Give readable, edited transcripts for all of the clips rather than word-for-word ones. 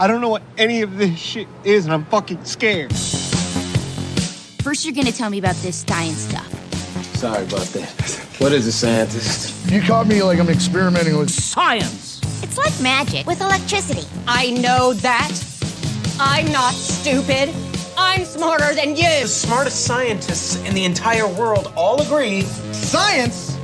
I don't know what any of this shit is, and I'm fucking scared. First, you're gonna tell me about this science stuff. Sorry about that. What is a scientist? You caught me like I'm experimenting with Science! It's like magic with electricity. I know that. I'm not stupid. I'm smarter than you. The smartest scientists in the entire world all agree Science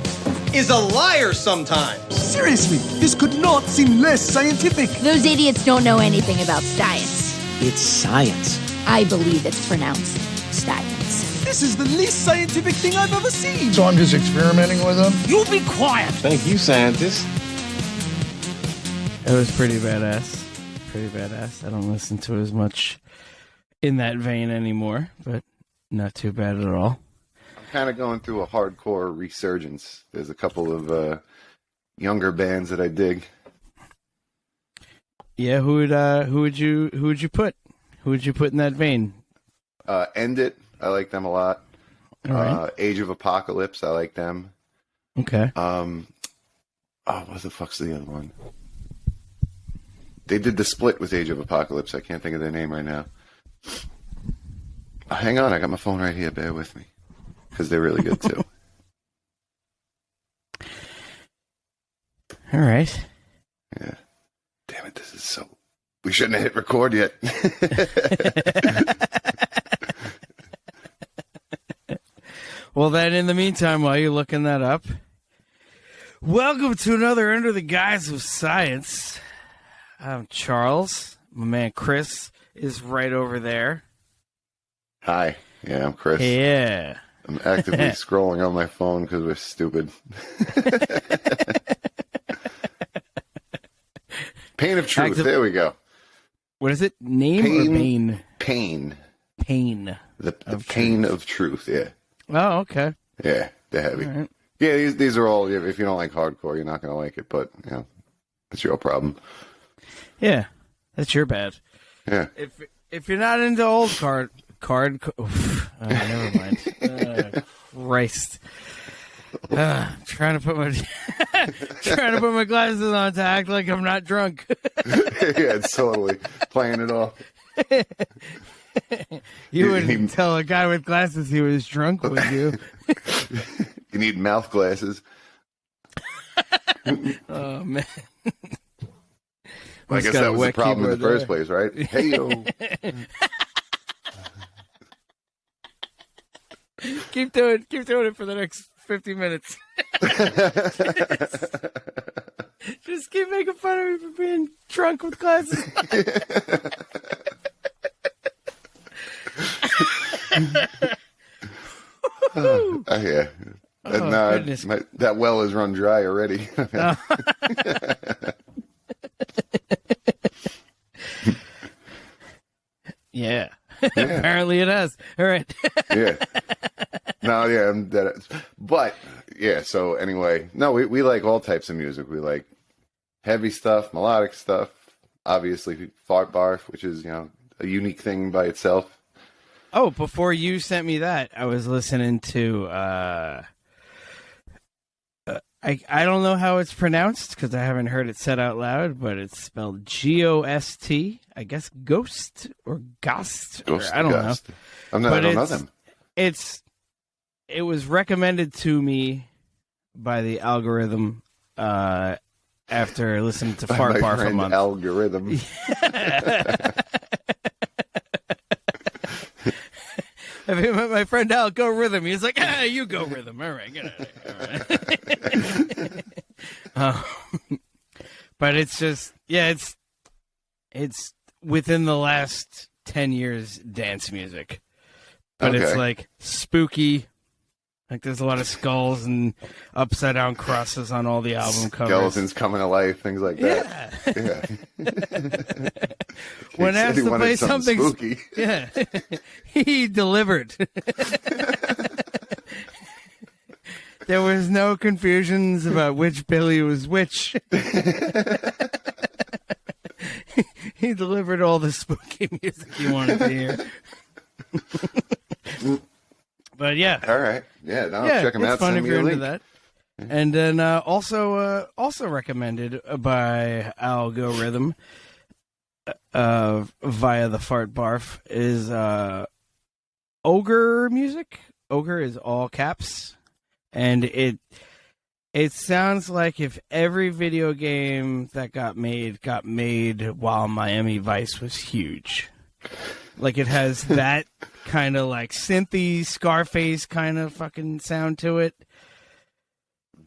is a liar sometimes. Seriously, this could not seem less scientific. Those idiots don't know anything about science. It's science. I believe it's pronounced science. This is the least scientific thing I've ever seen. So I'm just experimenting with them. You be quiet! Thank you, scientist. It was pretty badass. Pretty badass. I don't listen to it as much in that vein anymore, but not too bad at all. I'm kind of going through a hardcore resurgence. There's a couple of younger bands that I dig. Yeah, who would you put? Who would you put in that vein? End It. I like them a lot. All right. Age of Apocalypse. I like them. Okay. What the fuck's the other one? They did the split with Age of Apocalypse. I can't think of their name right now. Hang on, I got my phone right here. Bear with me, because they're really good too. All right. Yeah. Damn it, this is so... We shouldn't have hit record yet. Well, then, in the meantime, while you're looking that up, welcome to another Under the Guise of Science. I'm Charles. My man Chris is right over there. Hi. Yeah, I'm Chris. Yeah. I'm actively scrolling on my phone because we're stupid. Pain of Truth. There we go. What is it? Name or Bane? Pain. Pain. The Pain of Truth, yeah. Oh, okay. Yeah, they're heavy. All right. Yeah, these are all, if you don't like hardcore, you're not going to like it, but, you know, it's your problem. Yeah, that's your bad. Yeah. If you're not into old oof, never mind. Christ. Trying to put my glasses on to act like I'm not drunk. Yeah, it's totally playing it off. You wouldn't tell a guy with glasses he was drunk, would you? You need mouth glasses. Oh, man. Well, I guess that was the problem in the first place, right? Hey, yo. Keep doing it for the next 50 minutes. Just keep making fun of me for being drunk with glasses. Yeah. That well is run dry already. Yeah. Apparently it has. All right. Yeah. No, yeah. But, yeah, so anyway. No, we like all types of music. We like heavy stuff, melodic stuff. Obviously, fart barf, which is, you know, a unique thing by itself. Oh, before you sent me that, I was listening to, I don't know how it's pronounced because I haven't heard it said out loud, but it's spelled G-O-S-T. I guess Ghost or Ghost. I don't know. I don't know them. It was recommended to me by the algorithm after listening to Fart Barf a month. Algorithm. My friend Al, go rhythm. He's like, you go rhythm. All right, get out of here. All right. But it's just, yeah, it's within the last 10 years dance music. But It's like spooky. Like there's a lot of skulls and upside down crosses on all the album covers. Skeletons coming to life, things like that. Yeah. When asked to play something spooky. Yeah. He delivered. There was no confusions about which Billy was which. He delivered all the spooky music you wanted to hear. But yeah. All right. Yeah, check them out. It's fun if you're into that. And then also recommended by Algorithm, via the fart barf is ogre music. Ogre is all caps, and it sounds like if every video game that got made while Miami Vice was huge. Like it has that kind of like synthy Scarface kind of fucking sound to it.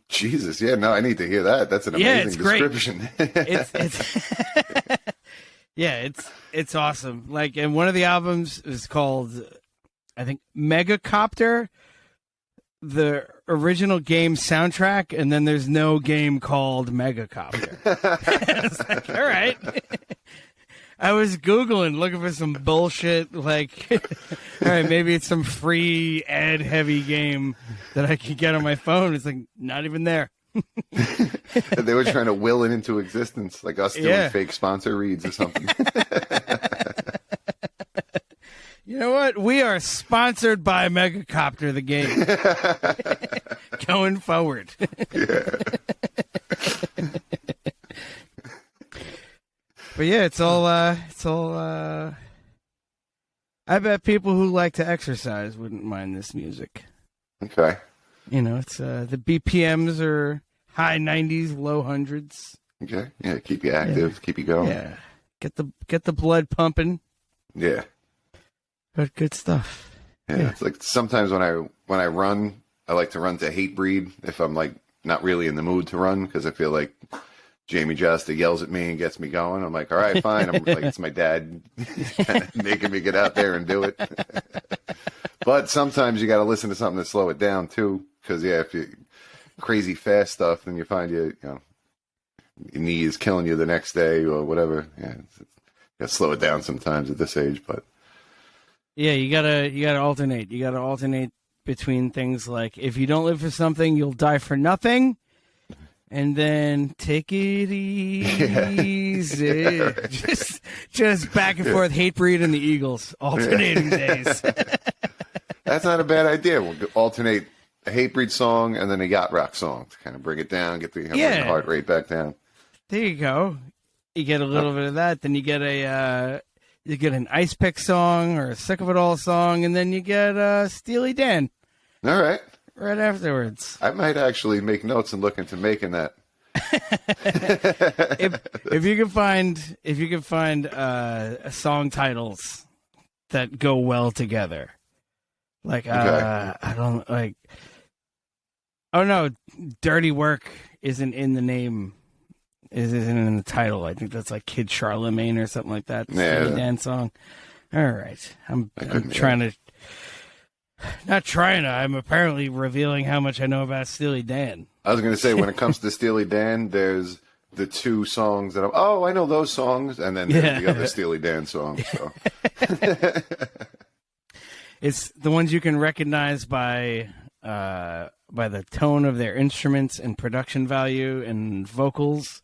Jesus, yeah, no, I need to hear that. That's an amazing description. It's awesome. Like, and one of the albums is called, I think, MegaCopter, the original game soundtrack, and then there's no game called MegaCopter. I was like, all right. I was Googling, looking for some bullshit, like, all right, maybe it's some free ad heavy game that I could get on my phone. It's like, not even there. They were trying to will it into existence, like us doing fake sponsor reads or something. You know what? We are sponsored by MegaCopter, the game. Going forward. Yeah. But yeah, it's all I bet people who like to exercise wouldn't mind this music. Okay. You know, it's the BPMs are high 90s, low hundreds. Okay. Yeah, keep you active, keep you going. Yeah. Get the blood pumping. Yeah. But good stuff. Yeah. It's like sometimes when I run, I like to run to Hatebreed if I'm like not really in the mood to run, because I feel like Jamie Justa yells at me and gets me going. I'm like, all right, fine. I'm like, it's my dad kind of making me get out there and do it. But sometimes you got to listen to something to slow it down too, because if you crazy fast stuff, then you find your knee is killing you the next day or whatever. Yeah, you got to slow it down sometimes at this age. But yeah, you gotta alternate. You gotta alternate between things like, if you don't live for something, you'll die for nothing. And then take it easy. Yeah. Just back and forth. Hatebreed and the Eagles, alternating days. That's not a bad idea. We'll alternate a Hatebreed song and then a yacht rock song to kind of bring it down, get the heart rate back down. There you go. You get a little bit of that. Then you get an Ice Pick song or a Sick of It All song, and then you get Steely Dan. All right. Right afterwards. I might actually make notes and look into making that. if you can find song titles that go well together, like I don't like. Oh no, Dirty Work isn't in the name. Isn't in the title. I think that's like Kid Charlemagne or something like that. Yeah. Steely Dan song. All right, I'm trying to. Not trying to. I'm apparently revealing how much I know about Steely Dan. I was going to say, when it comes to Steely Dan, there's the two songs that I know those songs, and then there's the other Steely Dan songs. So. It's the ones you can recognize by the tone of their instruments and production value and vocals.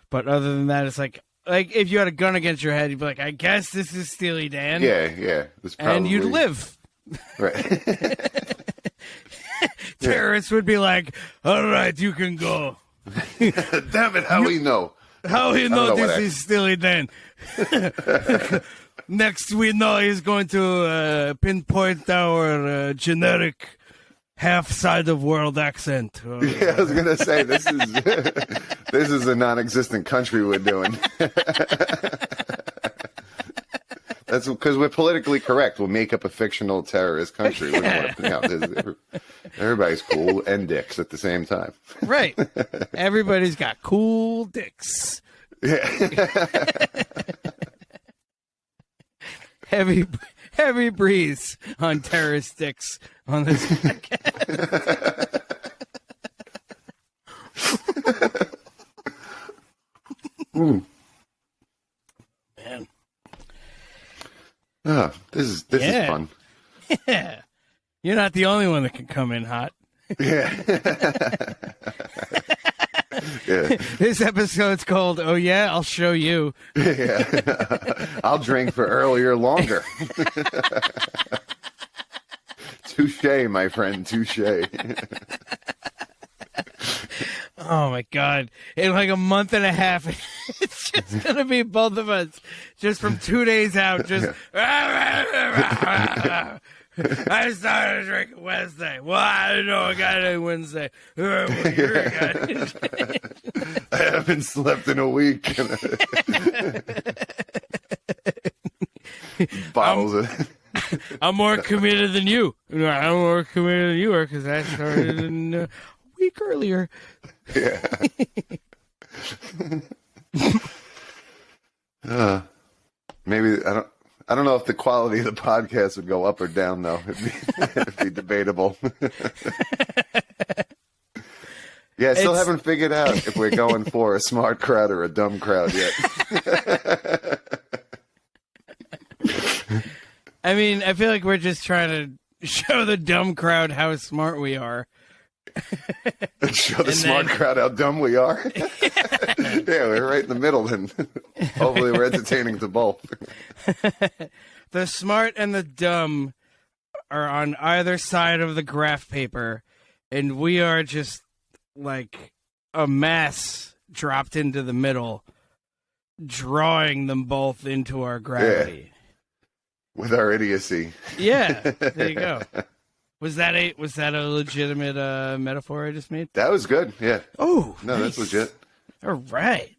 But other than that, it's like if you had a gun against your head, you'd be like, I guess this is Steely Dan. Yeah. And you'd live. Right. Terrorists would be like, all right, you can go. Damn it, how we know? How he know this is Steely Dan? Next, we know he's going to pinpoint our generic half-side of world accent. Yeah, I was going to say, this is a non-existent country we're doing. That's because we're politically correct. We'll make up a fictional terrorist country. We don't want to, everybody's cool and dicks at the same time. Right. Everybody's got cool dicks. Yeah. heavy breeze on terrorist dicks on this podcast. Man. Oh, this is fun. Yeah. You're not the only one that can come in hot. Yeah. Yeah. This episode's called "Oh Yeah, I'll Show You." Yeah. I'll drink for earlier longer. Touche, my friend, touche. Oh my God. In like a month and a half, it's just gonna be both of us, just from 2 days out, just. I started drinking Wednesday. Well, I didn't know I got it Wednesday. I haven't slept in a week. Bottles of. I'm more committed than you. I'm more committed than you are because I started in a week earlier. Yeah. Maybe I don't know if the quality of the podcast would go up or down though. It'd be debatable. Yeah, I still haven't figured out if we're going for a smart crowd or a dumb crowd yet. I mean, I feel like we're just trying to show the dumb crowd how smart we are. Show the smart crowd how dumb we are. Yeah, we're right in the middle, and hopefully we're entertaining to both. The smart and the dumb are on either side of the graph paper, and we are just like a mass dropped into the middle, drawing them both into our gravity. Yeah. With our idiocy. Yeah, there you go. Was that a legitimate metaphor I just made? That was good. Yeah. Oh, no, nice. That's legit. All right.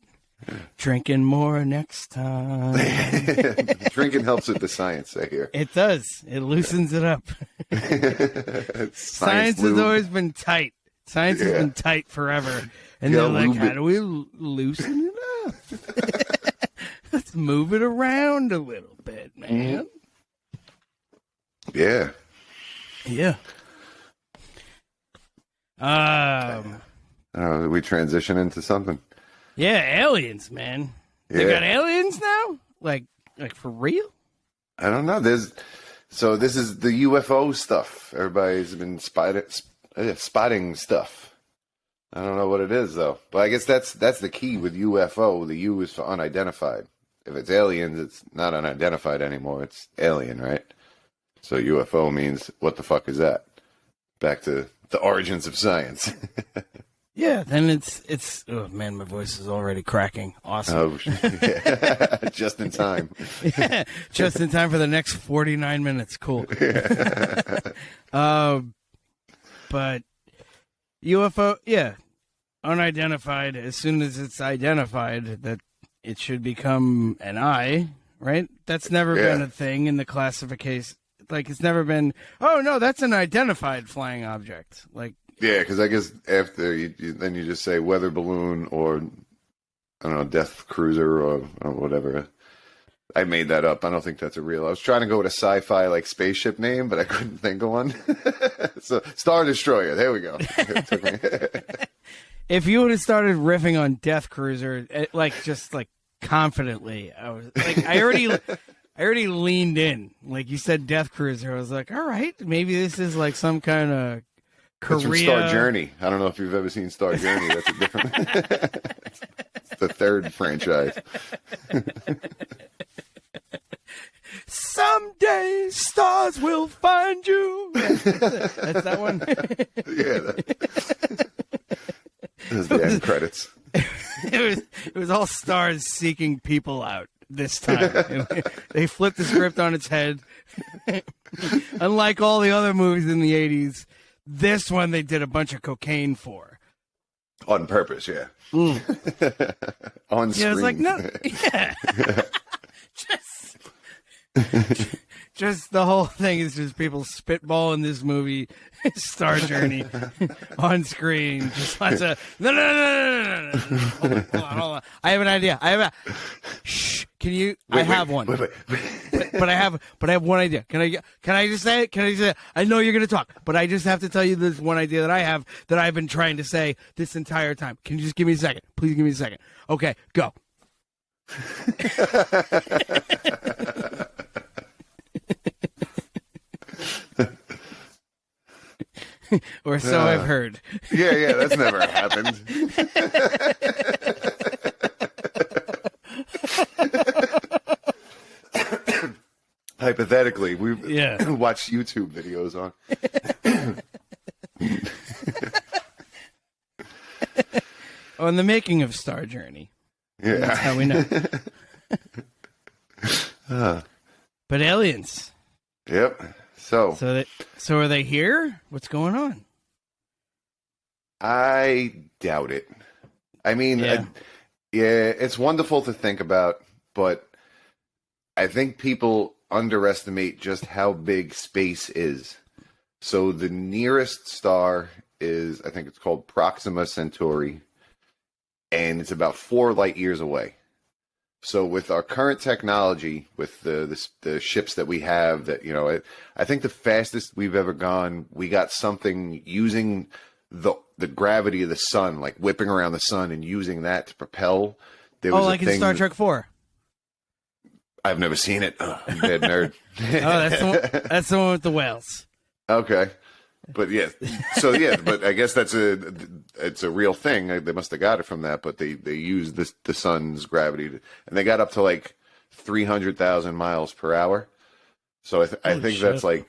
Drinking more next time. Drinking helps with the science, I hear. It does. It loosens it up. Science has always been tight. Science has been tight forever. And they're like, how do we loosen it up? Let's move it around a little bit, man. Yeah. Yeah. We transition into something. Yeah, aliens, man. They got aliens now? Like for real? I don't know. This is the UFO stuff. Everybody's been spotting stuff. I don't know what it is though. But I guess that's the key with UFO. The U is for unidentified. If it's aliens, it's not unidentified anymore. It's alien, right? So UFO means, what the fuck is that? Back to the origins of science. Yeah, then it's. Oh man, my voice is already cracking. Awesome. Oh, yeah. Just in time. Yeah, just in time for the next 49 minutes. Cool. But UFO, yeah, unidentified. As soon as it's identified, that it should become an I, right? That's never been a thing in the classification. Like, it's never been, oh, no, that's an identified flying object. Like, yeah, because I guess after then you just say weather balloon or, I don't know, death cruiser or whatever. I made that up. I don't think that's a real. I was trying to go with a sci-fi like spaceship name, but I couldn't think of one. So Star Destroyer. There we go. If you would have started riffing on Death Cruiser, just confidently, I was like, I already leaned in. Like you said, Death Cruiser. I was like, all right, maybe this is like some kind of Korea. That's from Star Journey. I don't know if you've ever seen Star Journey. That's a different. It's the third franchise. Someday stars will find you. That's that one. Yeah. That's the end credits. It was all stars seeking people out this time. They flipped the script on its head. Unlike all the other movies in the 80s, this one they did a bunch of cocaine for. On purpose, yeah. On screen. Yeah, it's like, no. Yeah. Just the whole thing is just people spitballing this movie, Star Journey, on screen. Just lots of no. Hold on. I have an idea. Shh. Can you? I have one. Wait. But I have one idea. Can I just say it? Can I just say it? I know you're gonna talk, but I just have to tell you this one idea that I have that I've been trying to say this entire time. Can you just give me a second? Please give me a second. Okay, go. Or so I've heard. Yeah, that's never happened. Hypothetically, we've watched YouTube videos on. On the making of Star Journey. Yeah. That's how we know. But aliens. Yep. So are they here? What's going on? I doubt it. I mean, yeah, it's wonderful to think about, but I think people underestimate just how big space is. So the nearest star is, I think it's called Proxima Centauri, and it's about 4 light years away. So with our current technology, with the ships that we have, that, you know, I think the fastest we've ever gone, we got something using the gravity of the sun, like whipping around the sun and using that to propel. There was like in Star Trek 4. I've never seen it. Oh, bad nerd. That's the one with the whales. Okay. But yeah, but I guess it's a real thing. They must have got it from that, but they used the sun's gravity and they got up to like 300,000 miles per hour. So I think that's like,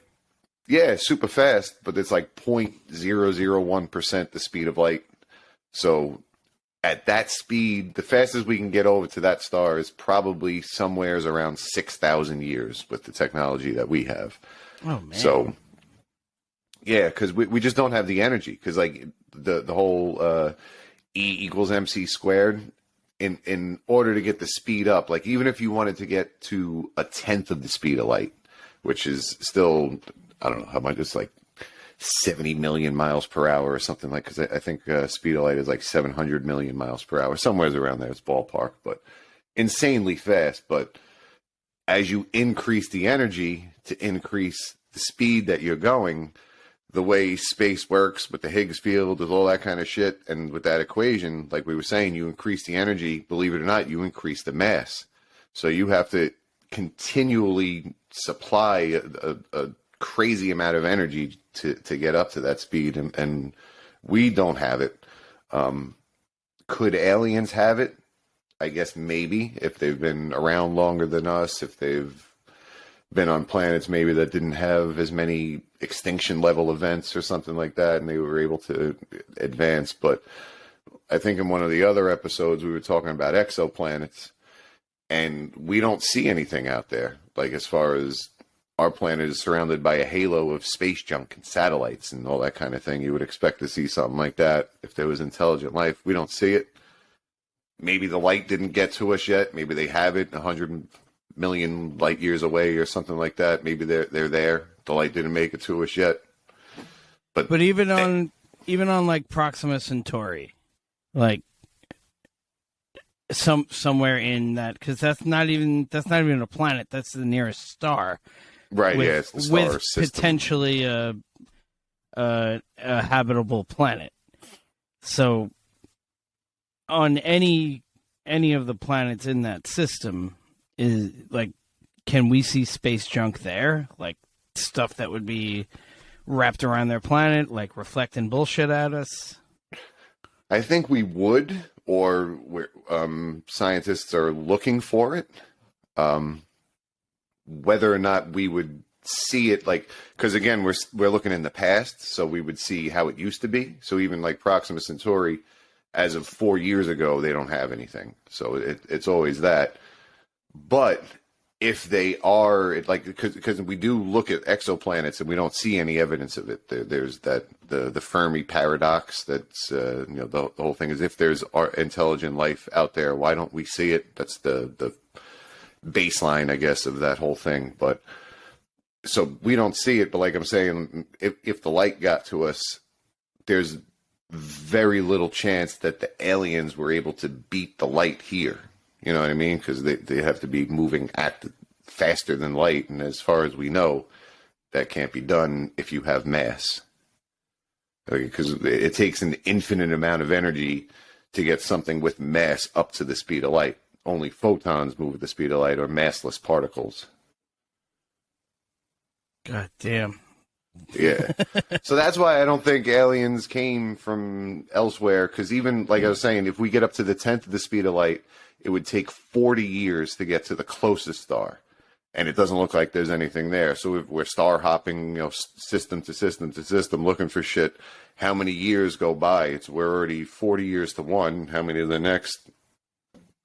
yeah, super fast, but it's like 0.001% the speed of light. So at that speed, the fastest we can get over to that star is probably somewheres around 6,000 years with the technology that we have. Oh man. So yeah, because we just don't have the energy. Because like the whole E = mc squared, in order to get the speed up, like even if you wanted to get to 1/10 of the speed of light, which is still, I don't know how much, it's like 70 million miles per hour or something, like, because I think speed of light is like 700 million miles per hour, somewhere around there. It's ballpark, but insanely fast. But as you increase the energy to increase the speed that you're going, the way space works with the Higgs field, with all that kind of shit, and with that equation, like we were saying, you increase the energy, believe it or not, you increase the mass. So you have to continually supply a crazy amount of energy to get up to that speed, and we don't have it. Could aliens have it? I guess maybe, if they've been around longer than us, if they've been on planets maybe that didn't have as many extinction level events or something like that, and they were able to advance. But I think in one of the other episodes we were talking about exoplanets, and we don't see anything out there. Like, as far as our planet is surrounded by a halo of space junk and satellites and all that kind of thing, you would expect to see something like that if there was intelligent life. We don't see it. Maybe the light didn't get to us yet. Maybe they have it 100 million light years away or something like that. Maybe they're there. The light didn't make it to us yet. But even on like Proxima Centauri, like somewhere in that, because that's not even a planet. That's the nearest star. Right. With, yeah, it's the star with system. Potentially a habitable planet. So on any of the planets in that system, is like, can we see space junk there? Like stuff that would be wrapped around their planet, like reflecting bullshit at us? I think we would, or scientists are looking for it. Whether or not we would see it, like, because again, we're looking in the past, so we would see how it used to be. So even like Proxima Centauri, as of 4 years ago, they don't have anything. So it's always that. But if they are, like, because we do look at exoplanets and we don't see any evidence of it. There's that the Fermi paradox. That's the whole thing is, if there's intelligent life out there, why don't we see it? That's the baseline, I guess, of that whole thing. But so we don't see it. But like I'm saying, if the light got to us, there's very little chance that the aliens were able to beat the light here. You know what I mean? Because they have to be moving faster than light. And as far as we know, that can't be done if you have mass. Because it takes an infinite amount of energy to get something with mass up to the speed of light. Only photons move at the speed of light, or massless particles. God damn. Yeah. So that's why I don't think aliens came from elsewhere. Because even, like I was saying, if we get up to the 10th of the speed of light, it would take 40 years to get to the closest star. And it doesn't look like there's anything there. So if we're star hopping, system to system to system, looking for shit. How many years go by? We're already 40 years to one. How many of the next?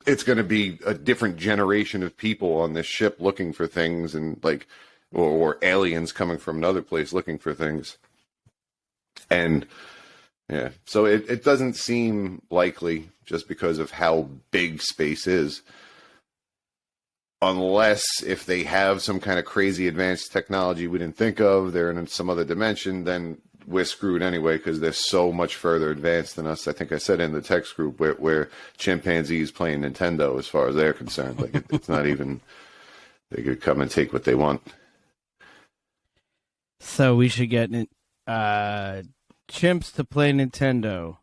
it's going to be a different generation of people on this ship looking for things, and like, or aliens coming from another place looking for things. And yeah, so it doesn't seem likely just because of how big space is, unless if they have some kind of crazy advanced technology we didn't think of, they're in some other dimension, then we're screwed anyway, because they're so much further advanced than us. I think I said in the text group where chimpanzees playing Nintendo as far as they're concerned. Like it's not even, they could come and take what they want. So we should get chimps to play Nintendo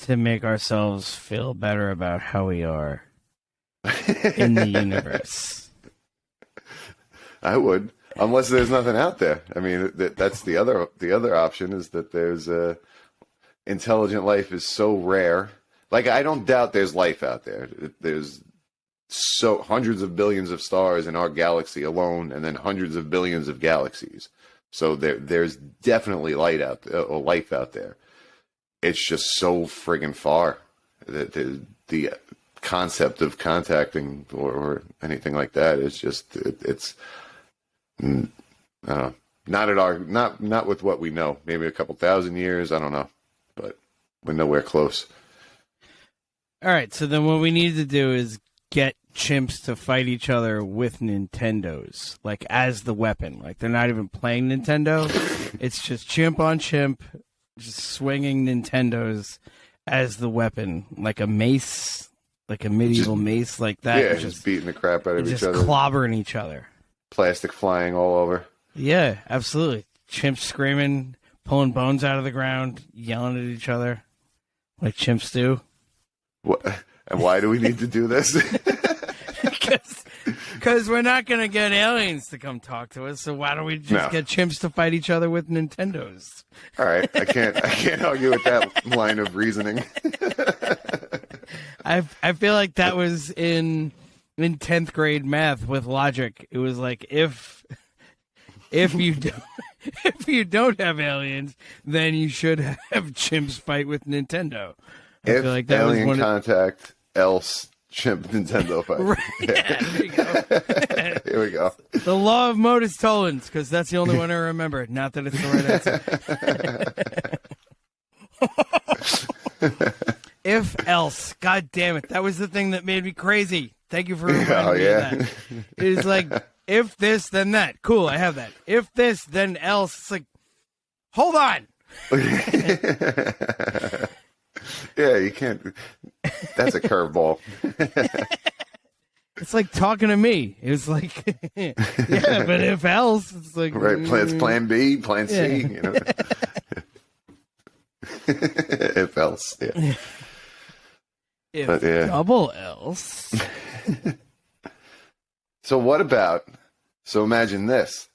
to make ourselves feel better about how we are in the universe. I would. Unless there's nothing out there. I mean, that's the other option, is that there's intelligent life is so rare. Like, I don't doubt there's life out there. There's so hundreds of billions of stars in our galaxy alone, and then hundreds of billions of galaxies. So there's definitely life out there. It's just so friggin' far that the concept of contacting or anything like that is just it's. Not with what we know. Maybe a couple thousand years, I don't know, but we're nowhere close. All right, so then what we need to do is get chimps to fight each other with Nintendos, like as the weapon. Like they're not even playing Nintendo; it's just chimp on chimp, just swinging Nintendos as the weapon, like a mace, like a medieval mace, like that. Yeah, just beating the crap out of each other, just clobbering each other. Plastic flying all over. Yeah, absolutely. Chimps screaming, pulling bones out of the ground, yelling at each other, like chimps do. What? And why do we need to do this? Because we're not going to get aliens to come talk to us, so why don't we just get chimps to fight each other with Nintendos? All right, I can't argue with that line of reasoning. I feel like that was in 10th grade math with logic. It was like if you don't have aliens, then you should have chimps fight with Nintendo. I feel like that alien was contact, else chimp Nintendo fight. Right, yeah, there you go. Here we go. The law of modus tollens, because that's the only one I remember. Not that it's the right answer. If else, god damn it, that was the thing that made me crazy. Thank you for reminding me of that. It's like, if this, then that. Cool, I have that. If this, then else. It's like, hold on. Yeah, you can't. That's a curveball. It's like talking to me. It was like, yeah, but if else, it's like, right. It's plan B, plan C. You know. If else, yeah. If double else. So what about? So imagine this: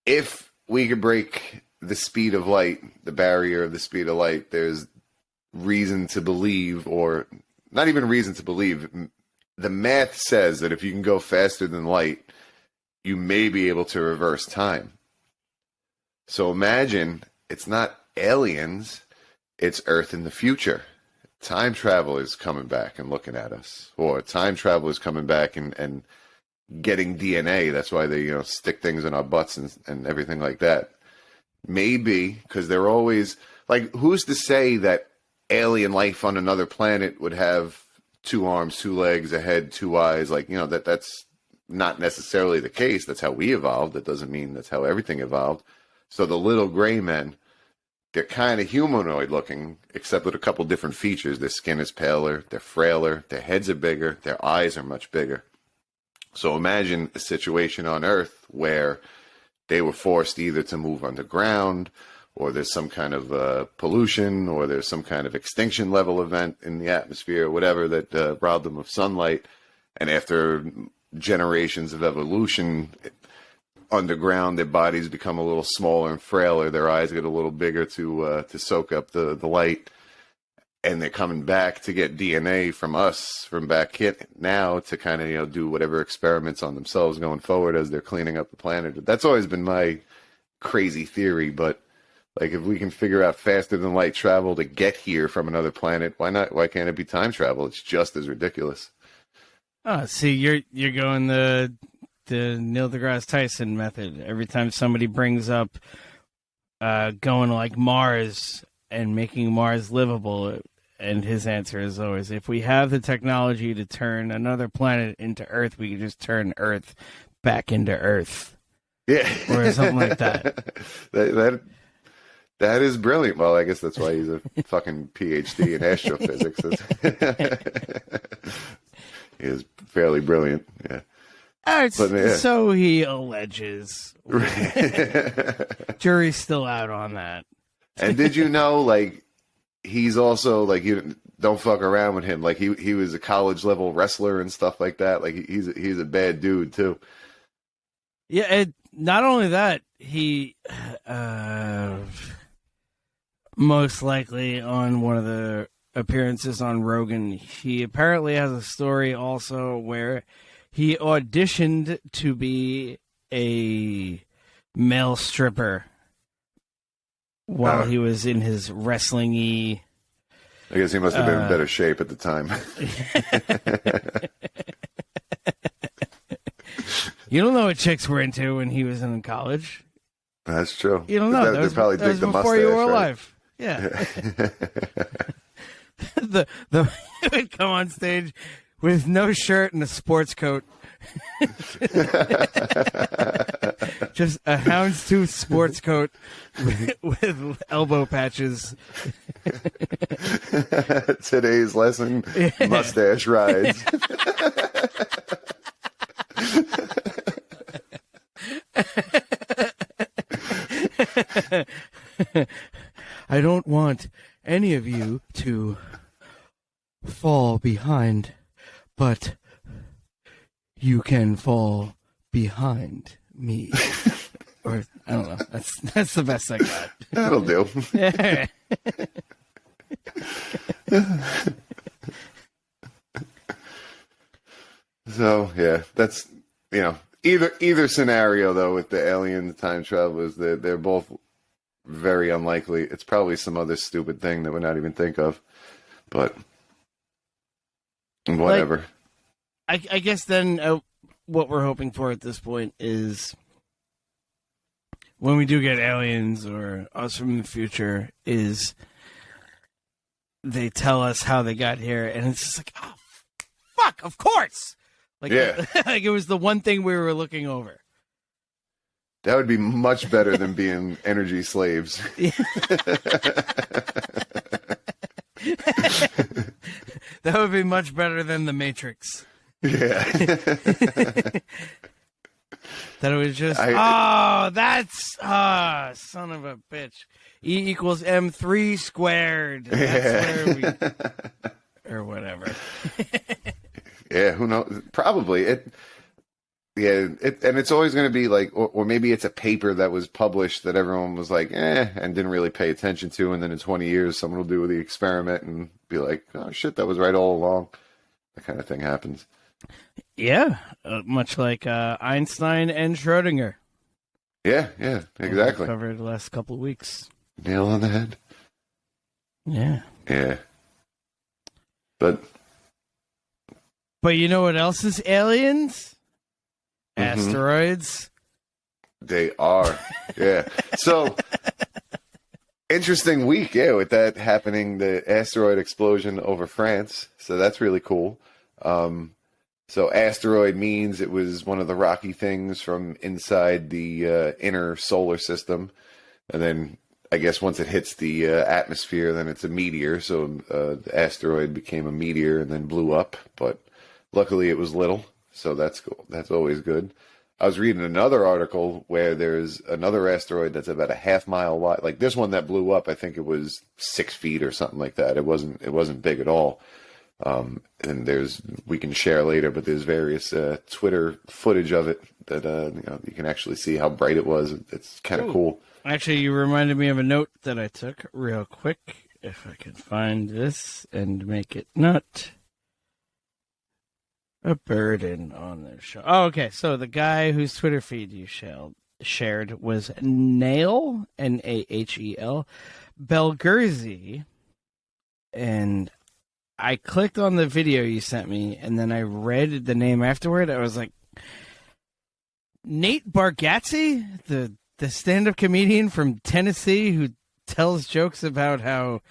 if we could break the speed of light, the barrier of the speed of light, there's reason to believe, or not even reason to believe, the math says that if you can go faster than light, you may be able to reverse time. So imagine it's not aliens, it's Earth in the future. Time travel is coming back and looking at us, or time travel is coming back and getting DNA. That's why they, stick things in our butts and everything like that. Maybe, because they're always, like, who's to say that alien life on another planet would have 2 arms, 2 legs, a head, 2 eyes? Like, that's not necessarily the case. That's how we evolved. That doesn't mean that's how everything evolved. So the little gray men, they're kind of humanoid looking, except with a couple different features. Their skin is paler, they're frailer, their heads are bigger, their eyes are much bigger. So imagine a situation on Earth where they were forced either to move underground, or there's some kind of pollution, or there's some kind of extinction level event in the atmosphere, whatever, that robbed them of sunlight. And after generations of evolution, underground, their bodies become a little smaller and frailer. Their eyes get a little bigger to soak up the light. And they're coming back to get DNA from us from back here now to kind of, do whatever experiments on themselves going forward as they're cleaning up the planet. That's always been my crazy theory, but Like, if we can figure out faster than light travel to get here from another planet, why not? Why can't it be time travel? It's just as ridiculous. Oh, see, you're going the Neil deGrasse Tyson method. Every time somebody brings up going like Mars and making Mars livable, and his answer is always, if we have the technology to turn another planet into Earth, we can just turn Earth back into Earth. Yeah. Or something like that. That is brilliant. Well, I guess that's why he's a fucking PhD in astrophysics. He is fairly brilliant. Yeah. So he alleges. Jury's still out on that. And did you know, like, he's also, like, you don't fuck around with him. Like, he was a college level wrestler and stuff like that. Like, he's a bad dude too. Yeah, not only that, he most likely on one of the appearances on Rogan, he apparently has a story also where he auditioned to be a male stripper while he was in his wrestling-y... I guess he must have been in better shape at the time. You don't know what chicks were into when he was in college. That's true. You don't know. They probably dig the before mustache, you were right? alive. Yeah. the he would come on stage with no shirt and a sports coat. Just a houndstooth sports coat with elbow patches. Today's lesson, mustache rides. I don't want any of you to fall behind, but you can fall behind me. Or I don't know. That's the best I got. That'll do. So yeah, that's, you know, either scenario though, with the alien time travelers, they're both very unlikely. It's probably some other stupid thing that we're not even think of, but whatever. Like, I guess then what we're hoping for at this point is when we do get aliens or us from the future, is they tell us how they got here, and it's just like, oh, fuck, of course. Like, yeah. Like it was the one thing we were looking over. That would be much better than being energy slaves. That would be much better than the Matrix. Yeah. That it was just, that's, son of a bitch. E equals M3 squared. That's where we, or whatever. Yeah, who knows? Probably. And it's always going to be like, or maybe it's a paper that was published that everyone was like, and didn't really pay attention to. And then in 20 years, someone will do the experiment and be like, oh shit, that was right all along. That kind of thing happens. Yeah, much like Einstein and Schrodinger. Yeah, exactly. Covered the last couple of weeks. Nail on the head. Yeah. Yeah. But you know what else is aliens? Asteroids. They are. Yeah. So interesting week, with that happening, the asteroid explosion over France. So that's really cool. So asteroid means it was one of the rocky things from inside the inner solar system. And then I guess once it hits the atmosphere, then it's a meteor. So the asteroid became a meteor and then blew up. But luckily it was little. So that's cool. That's always good. I was reading another article where there's another asteroid that's about a half-mile wide. Like this one that blew up, I think it was 6 feet or something like that. It wasn't big at all. And we can share later, but there's various Twitter footage of it that you can actually see how bright it was. It's kind of cool. Actually, you reminded me of a note that I took real quick. If I could find this and make it not a burden on the show. Oh, okay. So the guy whose Twitter feed you shared was Nail, Nahel, Belgurzi, and I clicked on the video you sent me, and then I read the name afterward. I was like, Nate Bargatze, the stand-up comedian from Tennessee who tells jokes about how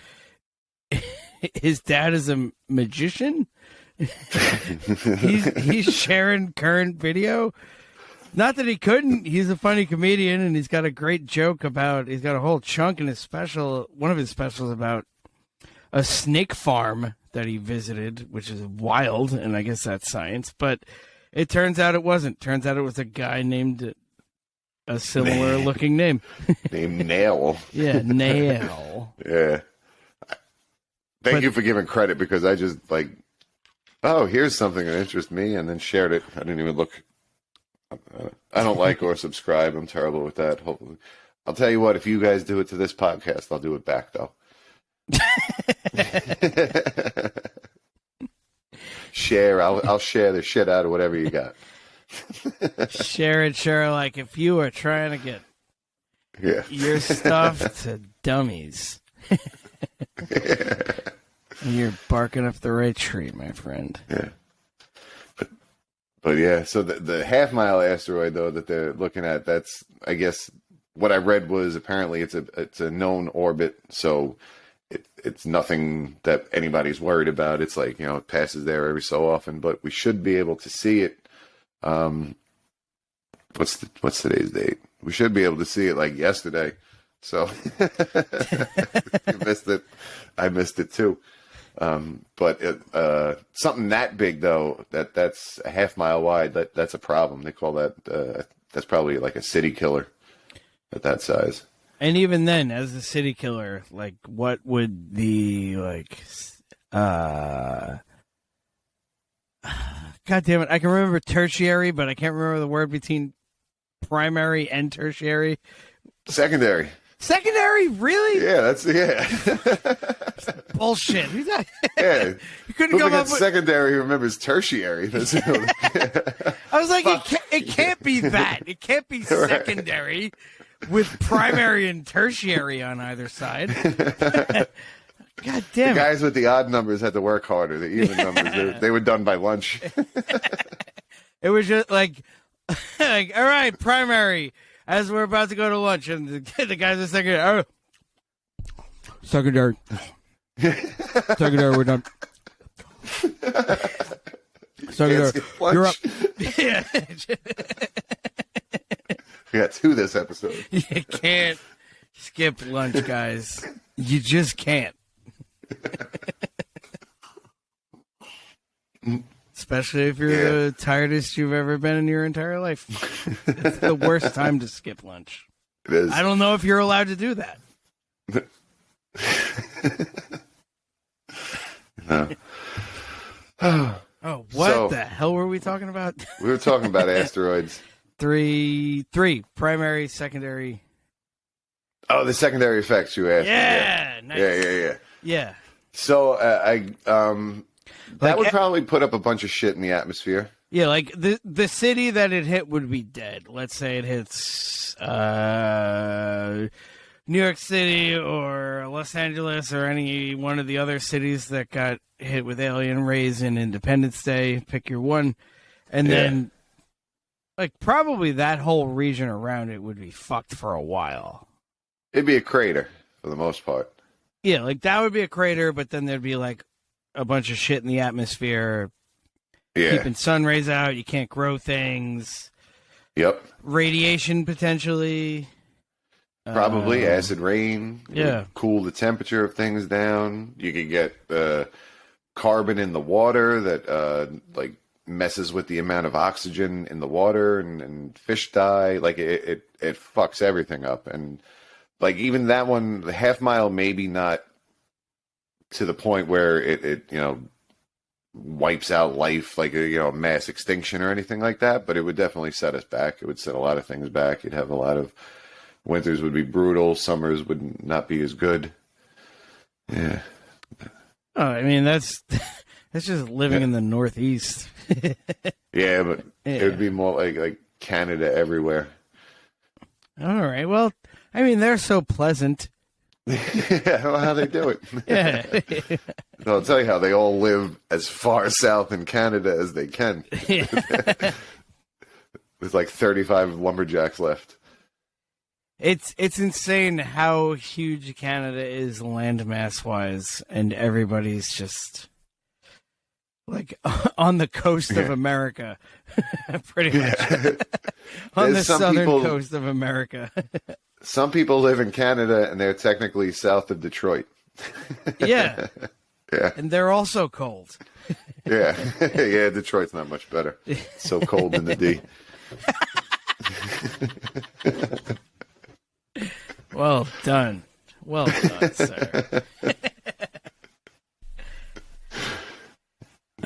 his dad is a magician. he's sharing current video. Not that he couldn't. He's a funny comedian, and he's got a great joke about. He's got a whole chunk in his special. One of his specials about a snake farm that he visited, which is wild, and I guess that's science. But it turns out it wasn't. Turns out it was a guy named a similar looking name. Named Nail. Yeah, Nail. Yeah. Thank you for giving credit, because I just like, oh, here's something that interests me, and then shared it. I didn't even look. I don't like or subscribe. I'm terrible with that. Hopefully, I'll tell you what. If you guys do it to this podcast, I'll do it back though. Share. I'll share the shit out of whatever you got. Share it, like if you are trying to get your stuff to dummies. You're barking up the right tree, my friend. Yeah. But yeah, so the half-mile asteroid, though, that they're looking at, that's, I guess, what I read was apparently it's a known orbit, so it's nothing that anybody's worried about. It's like, it passes there every so often, but we should be able to see it. What's today's date? We should be able to see it like yesterday. So you missed it. I missed it too. But something that big though, that's a half mile wide, that's a problem. They call that that's probably like a city killer at that size. And even then, as a city killer, like what would the God damn it, I can remember tertiary, but I can't remember the word between primary and tertiary. Secondary. Secondary, really? Yeah, bullshit. Who's that? Yeah, you couldn't come up with secondary. Remembers tertiary. That's I was like, it can't be that. It can't be secondary with primary and tertiary on either side. God damn it! The guys with the odd numbers had to work harder. The even numbers, they were done by lunch. It was just like, all right, primary. As we're about to go to lunch, and the guys are secondary. Secondary. Secondary, we're done. Secondary, you're up. Yeah. We got two this episode. You can't skip lunch, guys. You just can't. Especially if you're the tiredest you've ever been in your entire life. It's the worst time to skip lunch. It is. I don't know if you're allowed to do that. No. Oh, what the hell were we talking about? We were talking about asteroids. Three, primary, secondary. Oh, the secondary effects you asked. Yeah, nice. Yeah. So that would probably put up a bunch of shit in the atmosphere. Yeah, like the city that it hit would be dead. Let's say it hits New York City or Los Angeles or any one of the other cities that got hit with alien rays in Independence Day. Pick your one. And then, like, probably that whole region around it would be fucked for a while. It'd be a crater for the most part. Yeah, like that would be a crater, but then there'd be like a bunch of shit in the atmosphere. Yeah. Keeping sun rays out, you can't grow things. Yep. Radiation potentially. Probably acid rain. Yeah. Cool the temperature of things down. You could get carbon in the water that like messes with the amount of oxygen in the water, and fish die. Like it fucks everything up. And like even that one, the half mile, maybe not to the point where it wipes out life, like a mass extinction or anything like that, but it would definitely set us back. It would set a lot of things back. You'd have a lot of winters would be brutal, summers would not be as good. Yeah. Oh, I mean that's just living in the Northeast. Yeah, but it would be more like Canada everywhere. All right. Well, I mean, they're so pleasant. Yeah, well, how they do it. Yeah. I'll tell you how they all live as far south in Canada as they can. With like 35 lumberjacks left. It's insane how huge Canada is landmass wise, and everybody's just like on the coast of America, pretty much. On the southern coast of America. Some people live in Canada, and they're technically south of Detroit. Yeah. Yeah. And they're also cold. Yeah. Yeah, Detroit's not much better. It's so cold in the D. Well done. Well done, sir.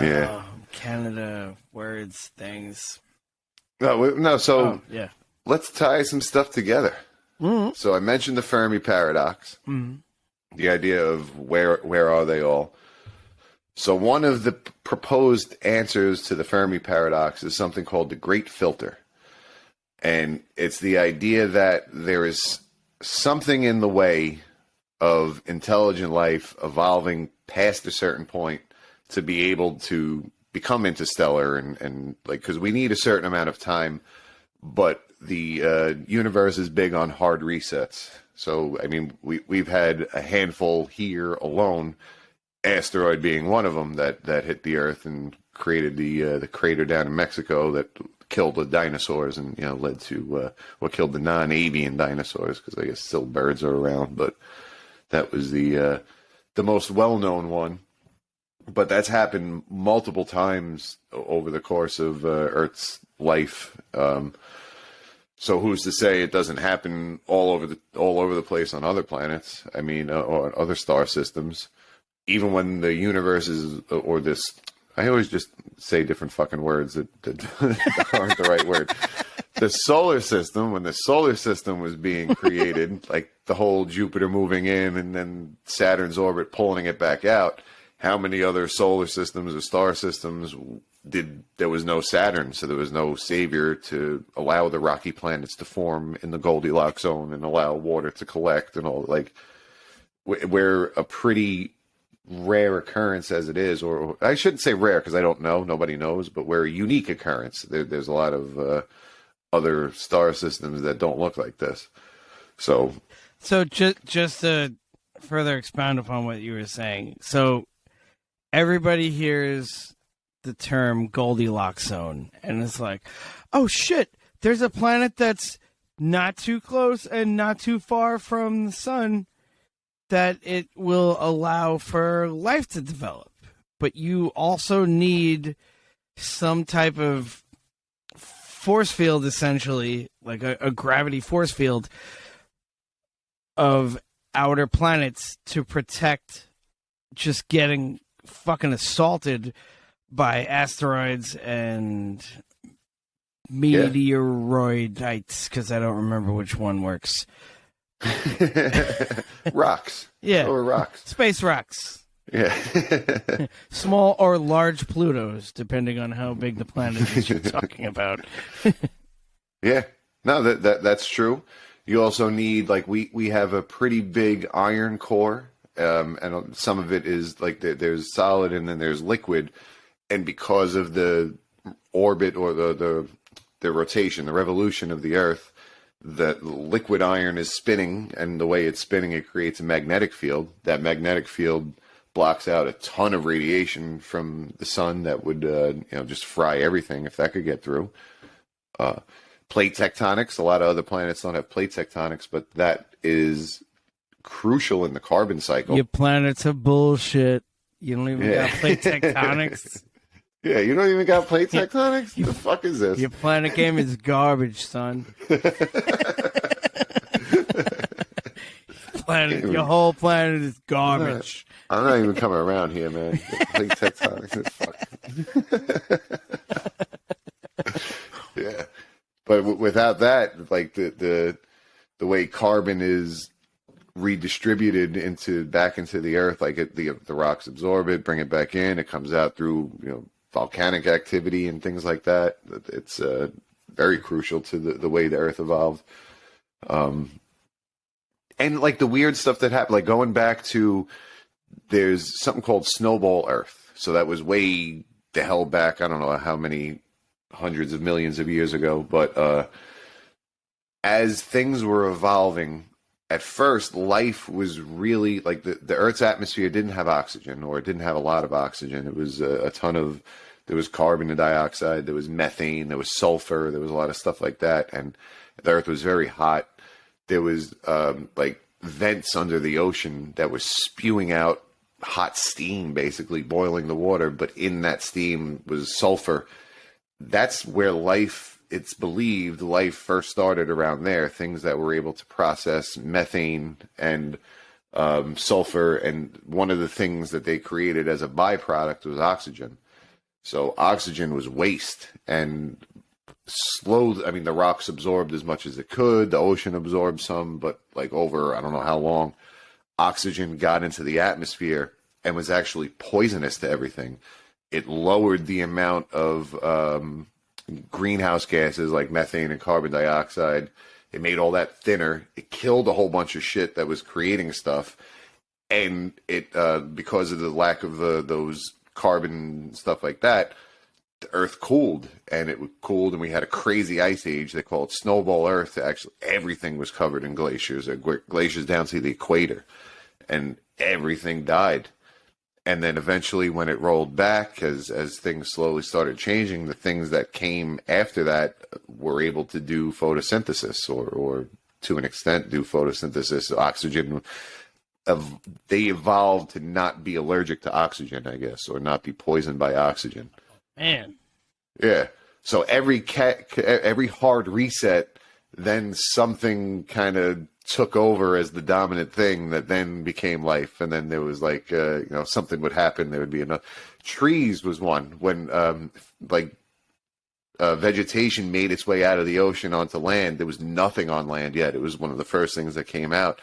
Yeah. Canada, words, things. So yeah. Let's tie some stuff together. Mm-hmm. So I mentioned the Fermi paradox, the idea of where are they all. So one of the proposed answers to the Fermi paradox is something called the Great Filter. And it's the idea that there is something in the way of intelligent life evolving past a certain point to be able to become interstellar and like, because we need a certain amount of time, but the universe is big on hard resets. So, I mean, we've had a handful here alone, asteroid being one of them that hit the Earth and created the crater down in Mexico that killed the dinosaurs and, you know, led to what killed the non-avian dinosaurs, because I guess still birds are around, but that was the most well-known one. But that's happened multiple times over the course of Earth's life. So who's to say it doesn't happen all over the place on other planets? I mean, or other star systems. Even when the universe is, or this, I always just say different fucking words that aren't the right word. The solar system, when the solar system was being created, like the whole Jupiter moving in and then Saturn's orbit pulling it back out, how many other solar systems or star systems there was no Saturn, so there was no savior to allow the rocky planets to form in the Goldilocks zone and allow water to collect and all. Like, we're a pretty rare occurrence as it is, or I shouldn't say rare because I don't know, nobody knows, but we're a unique occurrence. There's a lot of other star systems that don't look like this. So just to further expound upon what you were saying, so everybody hears the term Goldilocks zone, and it's like, oh shit, there's a planet that's not too close and not too far from the sun that it will allow for life to develop. But you also need some type of force field, essentially, like a gravity force field of outer planets to protect just getting fucking assaulted by asteroids and meteoroidites, because I don't remember which one works. Rocks. Yeah. Or rocks. Space rocks. Yeah. Small or large Plutos, depending on how big the planet is you're talking about. Yeah. No, that's true. You also need, like, we have a pretty big iron core, and some of it is, like, there's solid and then there's liquid. And because of the orbit or the rotation, the revolution of the Earth, the liquid iron is spinning, and the way it's spinning, it creates a magnetic field. That magnetic field blocks out a ton of radiation from the sun that would, just fry everything if that could get through. Plate tectonics. A lot of other planets don't have plate tectonics, but that is crucial in the carbon cycle. Your planets are bullshit. You don't even got plate tectonics. Yeah, you don't even got plate tectonics? What the fuck is this? Your planet game is garbage, son. Your whole planet is garbage. I'm not even coming around here, man. Plate tectonics is fuck. Yeah. But without that, like the way carbon is redistributed back into the Earth, like the rocks absorb it, bring it back in, it comes out through, volcanic activity and things like that. It's very crucial to the way the Earth evolved. And like the weird stuff that happened, like going back to, there's something called Snowball Earth. So that was way the hell back. I don't know how many hundreds of millions of years ago, but as things were evolving, at first life was really like the Earth's atmosphere didn't have oxygen, or it didn't have a lot of oxygen. It was a ton of, there was carbon dioxide, there was methane, there was sulfur, there was a lot of stuff like that. And the Earth was very hot. There was like vents under the ocean that was spewing out hot steam, basically boiling the water. But in that steam was sulfur. That's where life, it's believed, life first started around there. Things that were able to process methane and sulfur. And one of the things that they created as a byproduct was oxygen. So oxygen was waste, and the rocks absorbed as much as it could. The ocean absorbed some, but like over, I don't know how long, oxygen got into the atmosphere and was actually poisonous to everything. It lowered the amount of greenhouse gases like methane and carbon dioxide. It made all that thinner. It killed a whole bunch of shit that was creating stuff. And it, because of the lack of those carbon stuff like that, the Earth cooled, and it cooled, and we had a crazy ice age. They call it Snowball Earth. Actually, everything was covered in glaciers, glaciers down to the equator, and everything died. And then eventually, when it rolled back, as things slowly started changing, the things that came after that were able to do photosynthesis, or to an extent do photosynthesis. Oxygen, they evolved to not be allergic to oxygen, I guess, or not be poisoned by oxygen. Man. Yeah. So every hard reset, then something kind of took over as the dominant thing that then became life. And then there was like, something would happen. There would be enough. Trees was one when, vegetation made its way out of the ocean onto land. There was nothing on land yet. It was one of the first things that came out.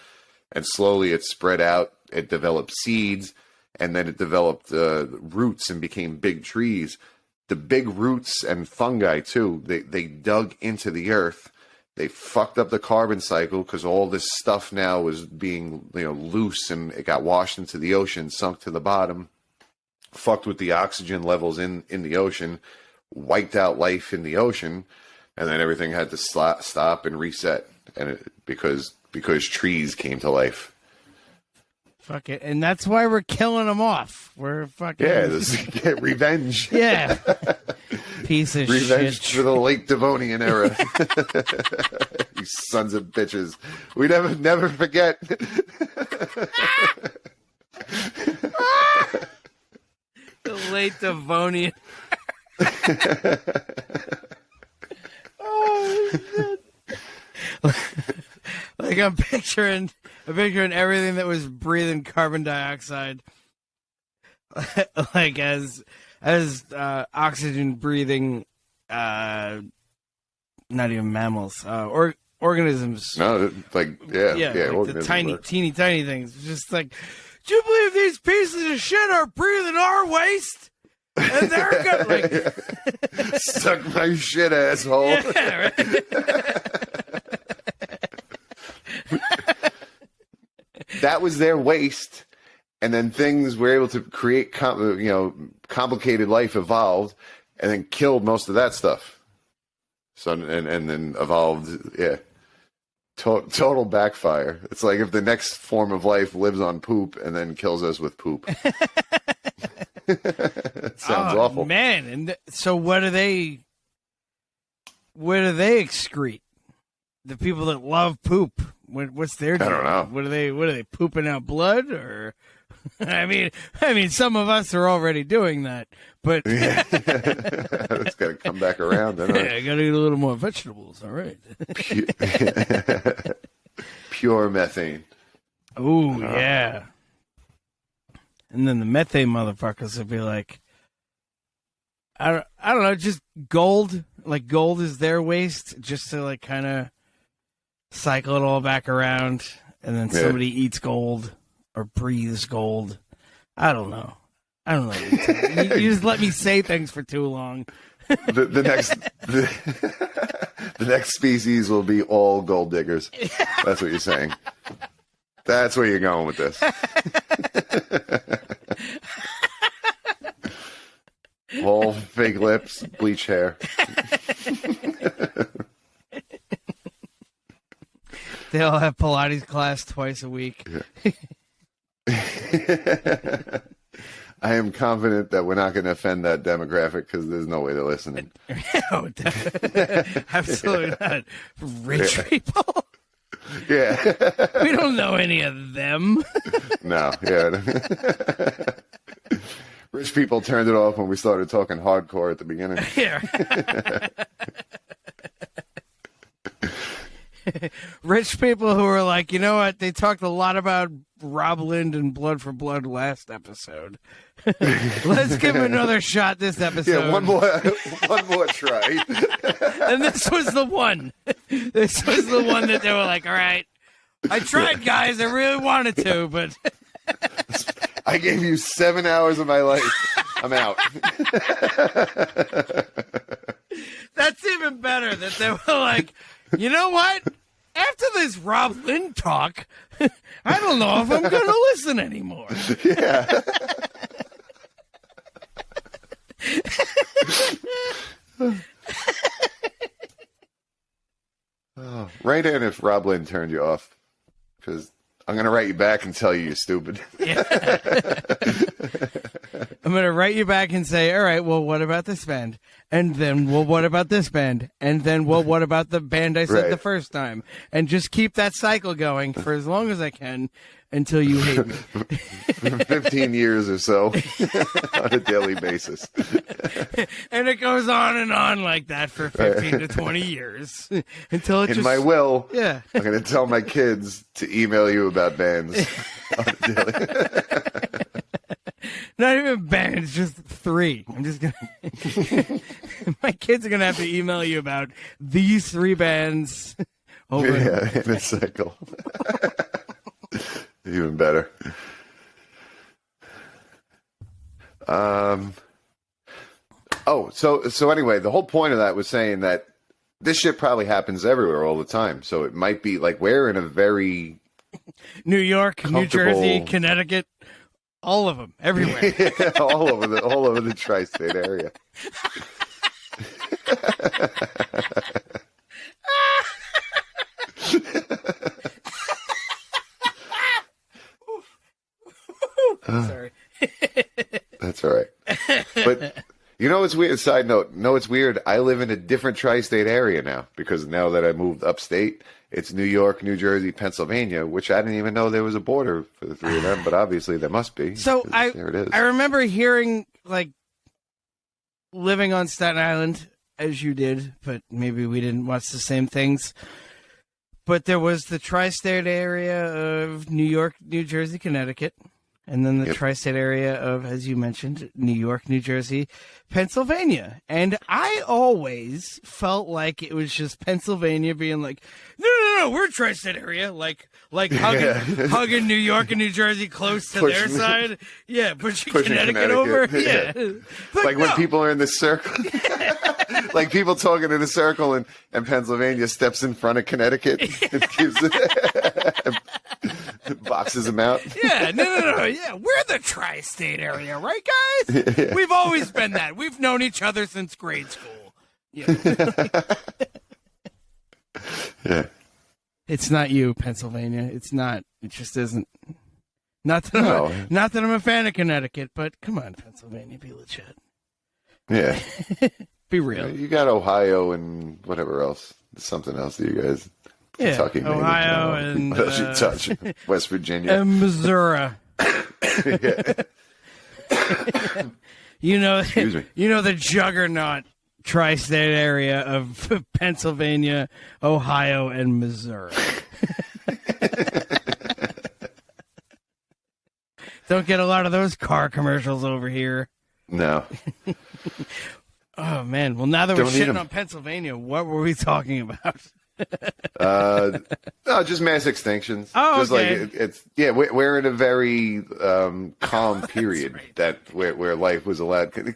And slowly it spread out. It developed seeds, and then it developed roots and became big trees. The big roots and fungi, too, they dug into the earth. They fucked up the carbon cycle because all this stuff now was being loose, and it got washed into the ocean, sunk to the bottom, fucked with the oxygen levels in the ocean, wiped out life in the ocean, and then everything had to stop and reset. And because trees came to life. Fuck it. And that's why we're killing them off. We're fucking... Yeah, revenge. Yeah. Piece of revenge shit. for the late Devonian era. You sons of bitches. We never forget. The late Devonian. Oh, shit. Like I'm picturing everything that was breathing carbon dioxide, like as oxygen breathing, not even mammals, or organisms. No, like like the teeny tiny things. It's just like, do you believe these pieces of shit are breathing our waste? And they're good. Like, suck my shit, asshole. Yeah, right? That was their waste, and then things were able to create, complicated life evolved, and then killed most of that stuff. So and then evolved, total backfire. It's like if the next form of life lives on poop and then kills us with poop. It sounds awful, man. And so what do they? Where do they excrete? The people that love poop. What's their deal? I don't know. What are they pooping out blood, or? I mean, some of us are already doing that, but it's got to come back around. I got to eat a little more vegetables. All right. Pure methane. Oh yeah. And then the methane motherfuckers would be like, I don't know, just gold. Like gold is their waste, just to like kind of cycle it all back around, and then somebody eats gold or breathes gold. I don't know. You just let me say things for too long. the next the next species will be all gold diggers. That's what you're saying. That's where you're going with this. All fake lips, bleach hair. They all have Pilates class twice a week. I am confident that we're not going to offend that demographic because there's no way they're listening. No, absolutely not. Rich people? Yeah. We don't know any of them. No, yeah. Rich people turned it off when we started talking hardcore at the beginning. Yeah. Rich people who are like, you know what? They talked a lot about Rob Lind and Blood for Blood last episode. Let's give him another shot this episode. Yeah, one more try. And this was the one. This was the one that they were like, all right, I tried, guys. I really wanted to, but I gave you 7 hours of my life. I'm out. That's even better that they were like, you know what? After this Rob Lind talk, I don't know if I'm going to listen anymore. Yeah. Oh, write in if Rob Lind turned you off, because I'm going to write you back and tell you you're stupid. Yeah. I'm going to write you back and say, all right, well, what about this band? And then, well, what about this band? And then, well, what about the band I said Right. the first time? And just keep that cycle going for as long as I can until you hate me. For 15 years or so on a daily basis. And it goes on and on like that for 15 to 20 years until it In just... my will, Yeah. I'm going to tell my kids to email you about bands on a daily. Not even bands, just 3. I'm just gonna. My kids are gonna have to email you about these 3 bands. Over. Yeah, in a cycle. Even better. So anyway, the whole point of that was saying that this shit probably happens everywhere all the time. So it might be like we're in a very New York, New Jersey, Connecticut, all of them, everywhere. Yeah, all over the tri-state area. Sorry. That's all right. But you know what's weird? Side note, no, it's weird. I live in a different tri-state area now because now that I moved upstate, it's New York, New Jersey, Pennsylvania, which I didn't even know there was a border for the 3 of them, but obviously there must be. So there it is. I remember hearing, like, living on Staten Island, as you did, but maybe we didn't watch the same things. But there was the tri-state area of New York, New Jersey, Connecticut. And then the tri-state area of, as you mentioned, New York, New Jersey, Pennsylvania. And I always felt like it was just Pennsylvania being like, no, we're tri-state area. Like hugging New York and New Jersey close to their side. Yeah, pushing Connecticut over. Yeah. Like when people are in the circle. Like people talking in a circle and Pennsylvania steps in front of Connecticut and gives boxes them out. Yeah, no. Yeah, we're the tri-state area, right, guys? Yeah. We've always been that. We've known each other since grade school. Yeah. Yeah. It's not you, Pennsylvania. It's not. It just isn't. Not that I'm a fan of Connecticut, but come on, Pennsylvania, be legit. Yeah. Be real. You got Ohio and whatever else. Something else that you guys. Yeah, Kentucky, maybe. Ohio and what else you touch? West Virginia and Missouri. You know the juggernaut tri-state area of Pennsylvania, Ohio, and Missouri. Don't get a lot of those car commercials over here. No. Oh man! Well, now that we're shitting on Pennsylvania, what were we talking about? No, just mass extinctions. Oh, just okay. like it's we're in a very calm period that where life was allowed.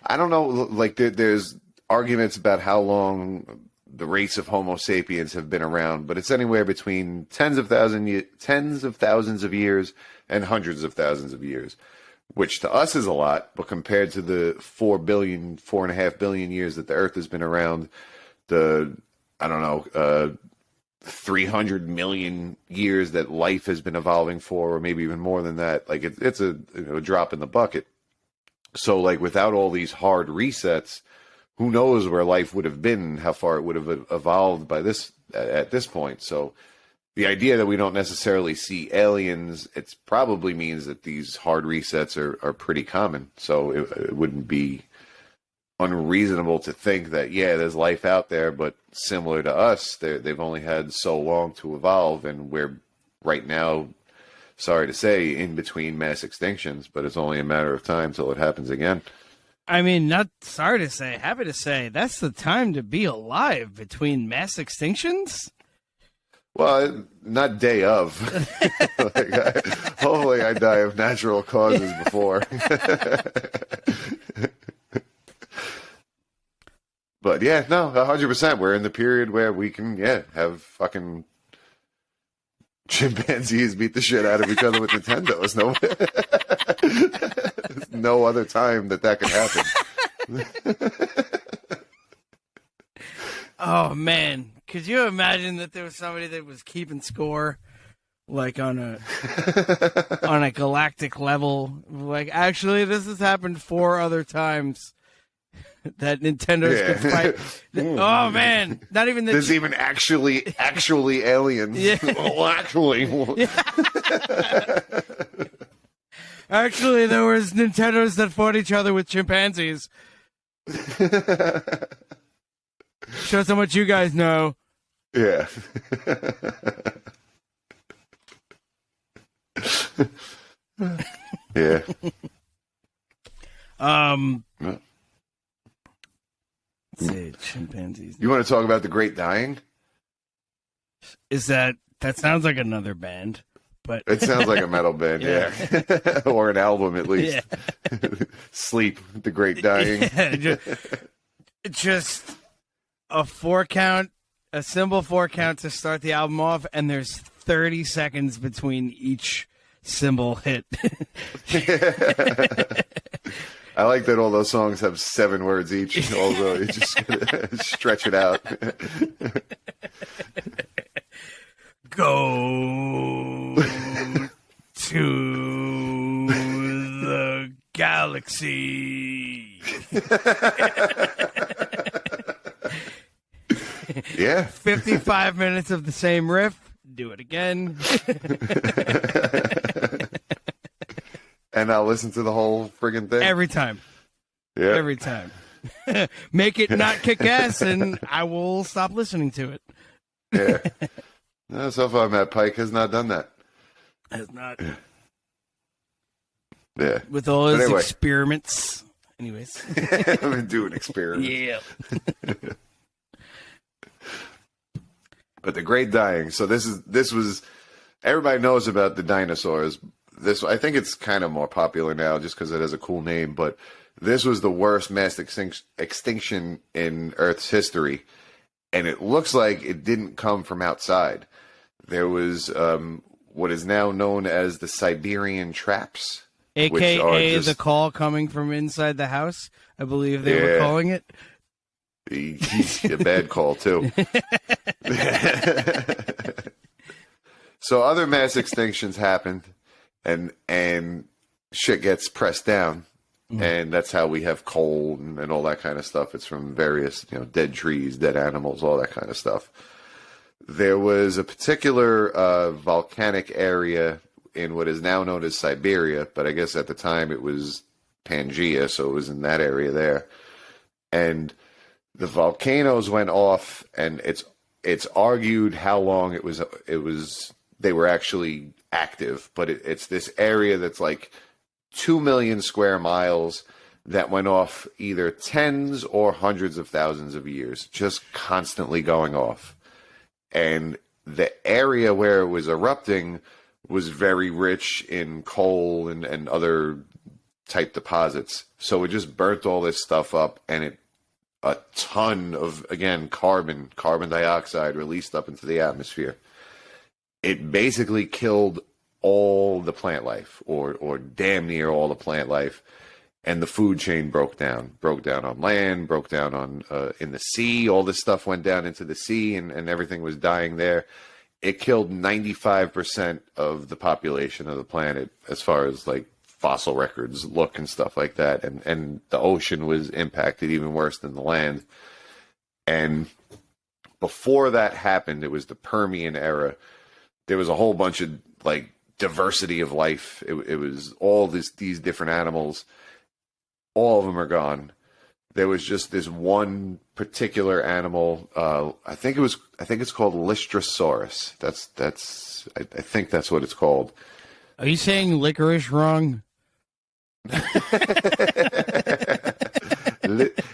I don't know, like there's arguments about how long the race of Homo sapiens have been around, but it's anywhere between tens of thousands of years and hundreds of thousands of years, which to us is a lot, but compared to the 4.5 billion years that the Earth has been around, the 300 million years that life has been evolving for, or maybe even more than that, like it's a drop in the bucket. So like without all these hard resets, who knows where life would have been, how far it would have evolved at this point. So the idea that we don't necessarily see aliens, it probably means that these hard resets are pretty common. So it wouldn't be unreasonable to think that, yeah, there's life out there, but similar to us, they've only had so long to evolve, and we're right now, sorry to say, in between mass extinctions, but it's only a matter of time till it happens again. I mean, not sorry to say, happy to say, that's the time to be alive between mass extinctions. Well, not day of. Hopefully I die of natural causes before. But yeah, no, 100%. We're in the period where we can, have fucking chimpanzees beat the shit out of each other with Nintendos. There's no other time that could happen. Oh man, could you imagine that there was somebody that was keeping score, like on a galactic level? Like, actually, this has happened 4 other times that Nintendo's could fight. Oh man, not even there's even actually aliens. Yeah. Well, actually. Actually, there was Nintendos that fought each other with chimpanzees. Shows how much you guys know. Yeah. Yeah. Let's see, chimpanzees. You want to talk about the Great Dying? Is that sounds like another band, but it sounds like a metal band, yeah. Or an album at least. Yeah. Sleep, the Great Dying. Yeah, just a 4 count, a symbol 4 count to start the album off, and there's 30 seconds between each symbol hit. I like that all those songs have 7 words each, although you just stretch it out. Go to the galaxy. Yeah. 55 minutes of the same riff. Do it again. And I'll listen to the whole friggin' thing. Every time. Yeah. Every time. Make it not kick ass, and I will stop listening to it. Yeah. No, so far, Matt Pike has not done that. Has not. Yeah. With all his experiments. Anyways. I've been doing experiments. Yeah. But the Great Dying. So this was everybody knows about the dinosaurs. I think it's kind of more popular now just because it has a cool name, but this was the worst mass extinction in Earth's history, and it looks like it didn't come from outside. There was what is now known as the Siberian traps, AKA the call coming from inside the house, I believe they were calling it. He's a bad call, too. So other mass extinctions happened. And shit gets pressed down, and that's how we have coal and all that kind of stuff. It's from various, dead trees, dead animals, all that kind of stuff. There was a particular volcanic area in what is now known as Siberia, but I guess at the time it was Pangaea, so it was in that area there. And the volcanoes went off, and it's argued how long it was they were actually active, but it's this area that's like 2 million square miles that went off either tens or hundreds of thousands of years, just constantly going off. And the area where it was erupting was very rich in coal and other type deposits. So it just burnt all this stuff up, and it a ton of, again, carbon dioxide released up into the atmosphere. It basically killed all the plant life, or damn near all the plant life, and the food chain broke down on land, broke down on in the sea. All this stuff went down into the sea, and everything was dying there. It killed 95% of the population of the planet, as far as like fossil records look and stuff like that, and the ocean was impacted even worse than the land. And before that happened, it was the Permian era. There was a whole bunch of like diversity of life. It was all these different animals. All of them are gone. There was just this one particular animal. I think it's called Lystrosaurus. I think that's what it's called. Are you saying licorice wrong?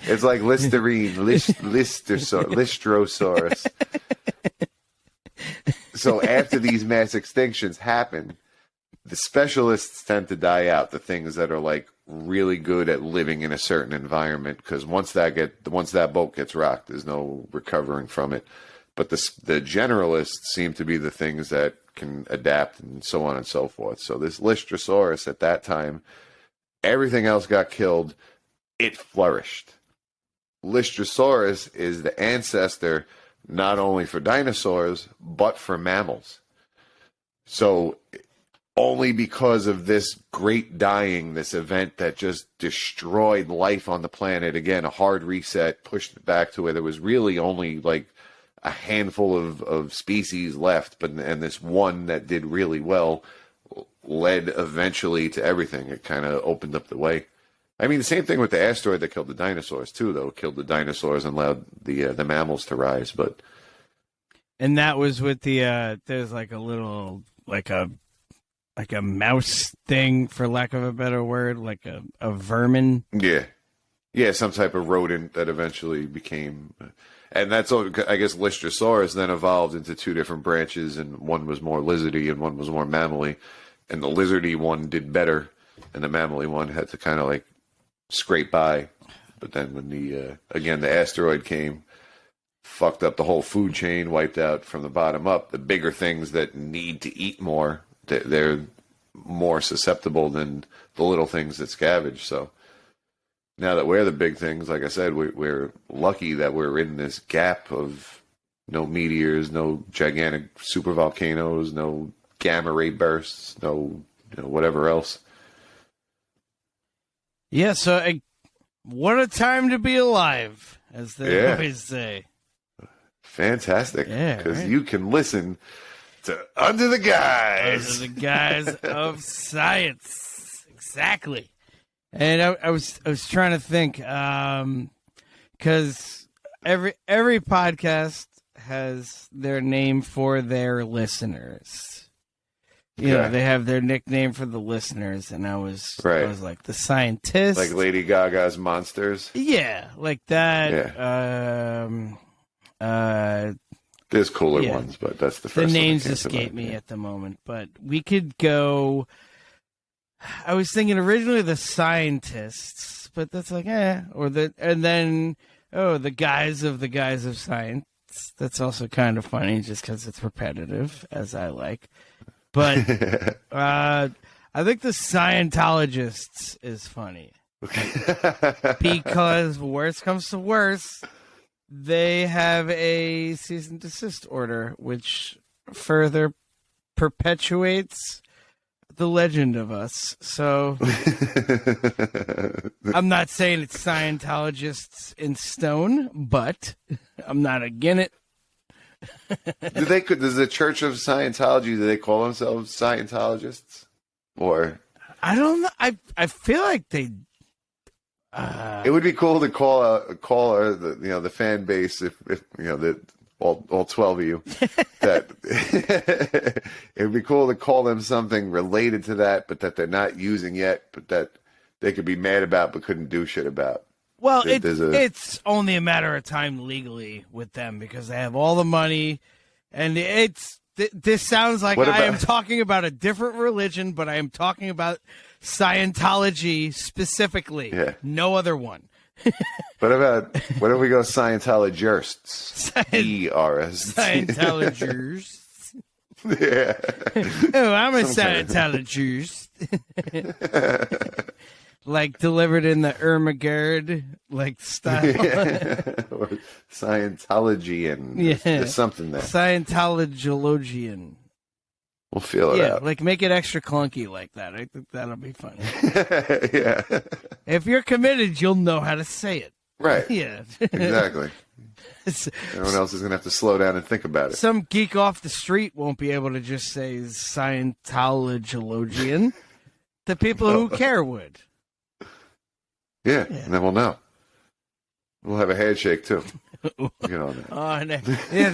It's like Listerine, Lystrosaurus. So after these mass extinctions happen, the specialists tend to die out. The things that are like really good at living in a certain environment, because once that boat gets rocked, there's no recovering from it. But the generalists seem to be the things that can adapt and so on and so forth. So this Lystrosaurus at that time, everything else got killed. It flourished. Lystrosaurus is the ancestor not only for dinosaurs, but for mammals. So only because of this great dying, this event that just destroyed life on the planet, again, a hard reset, pushed it back to where there was really only like a handful of species left, and this one that did really well led eventually to everything. It kind of opened up the way. I mean, the same thing with the asteroid that killed the dinosaurs too, though. It killed the dinosaurs and allowed the mammals to rise. And that was with the there's like a little like a mouse thing, for lack of a better word, like a vermin. Yeah, some type of rodent that eventually became, and that's all. I guess Lystrosaurus then evolved into two different branches, and one was more lizardy and one was more mammally. And the lizardy one did better, and the mammally one had to kind of like scrape by. But then when the asteroid came, fucked up the whole food chain, wiped out from the bottom up. The bigger things that need to eat more, they're more susceptible than the little things that scavenge. So now that we're the big things, like I said, we're lucky that we're in this gap of no meteors, no gigantic supervolcanoes, no gamma ray bursts, no whatever else. Yeah, so what a time to be alive, as they always say. Fantastic. Yeah, because you can listen to Under the Guise. Under the Guise of Science. Exactly. And I was trying to think, because every podcast has their name for their listeners. You know, they have their nickname for the listeners, and I was like the scientist, like Lady Gaga's Monsters. Yeah, like that. Yeah. There's cooler ones, but that's the first. The names escape me at the moment, but we could go. I was thinking originally the scientists, but that's like the guys of science. That's also kind of funny, just because it's repetitive, as I like. But I think the Scientologists is funny because worst comes to worst, they have a cease and desist order, which further perpetuates the legend of us. So I'm not saying it's Scientologists in stone, but I'm not against it. Does the Church of Scientology, do they call themselves Scientologists? Or I don't know. I feel like they. It would be cool to call the fan base, if all 12 of you, that it would be cool to call them something related to that, but that they're not using yet, but that they could be mad about but couldn't do shit about. Well, it's only a matter of time legally with them because they have all the money, and this sounds like I am talking about a different religion, but I am talking about Scientology specifically. Yeah. No other one. What if we go Scientologists? E-R-S. Scientologers. Yeah. Oh, I'm a Scientologist. Like delivered in the Ermagerd like style. Or Scientologian. Yeah. There's something there. Scientologian. We'll feel it out. Like make it extra clunky like that. I think that'll be fun. Yeah. If you're committed, you'll know how to say it. Right. Yeah. Exactly. Everyone else is going to have to slow down and think about it. Some geek off the street won't be able to just say Scientologian. The people who care would. Yeah, and then we'll know. We'll have a handshake, too. Get on that. Oh, no. Yeah,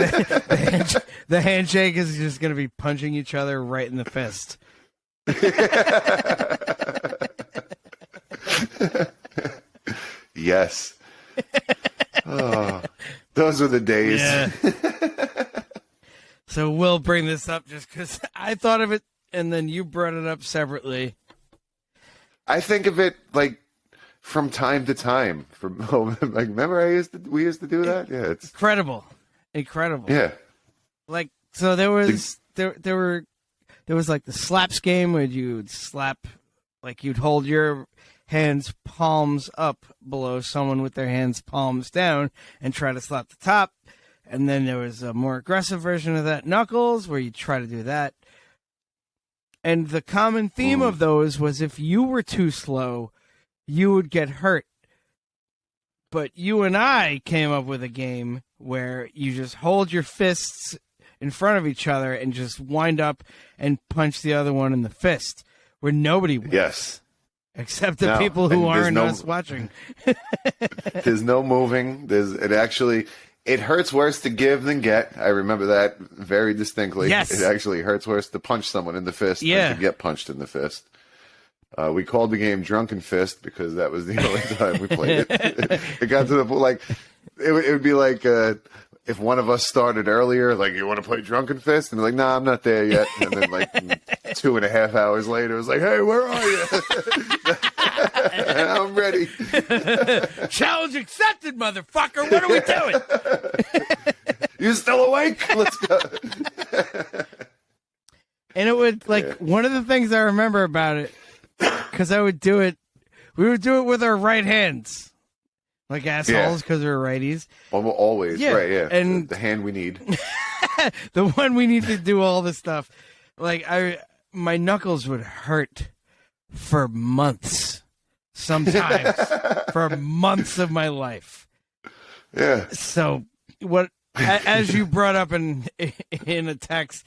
the handshake is just going to be punching each other right in the fist. Yes. Oh, those were the days. Yeah. So we'll bring this up just because I thought of it, and then you brought it up separately. I think of it like from time to time. Like, remember we used to do that? Yeah, it's incredible. Yeah. Like, so there was like the slaps game where you'd slap, like you'd hold your hands palms up below someone with their hands palms down and try to slap the top. And then there was a more aggressive version of that, knuckles, where you try to do that. And the common theme of those was if you were too slow, you would get hurt. But you and I came up with a game where you just hold your fists in front of each other and just wind up and punch the other one in the fist, where nobody wins. Yes. Except the people who aren't us watching. There's no moving. It hurts worse to give than get. I remember that very distinctly. Yes. It actually hurts worse to punch someone in the fist than to get punched in the fist. We called the game Drunken Fist because that was the only time we played it. It got to the point, like, it would be like if one of us started earlier, like, you want to play Drunken Fist? And we're like, nah, I'm not there yet. And then, like, 2.5 hours later, it was like, hey, where are you? I'm ready. Challenge accepted, motherfucker. What are we doing? You still awake? Let's go. And it would, like, one of the things I remember about it, because I would do it, we would do it with our right hands. Like assholes, because we're righties. Well, always, right, yeah. And the hand we need. The one we need to do all this stuff. Like, my knuckles would hurt for months. Sometimes. For months of my life. Yeah. So, as you brought up in a text,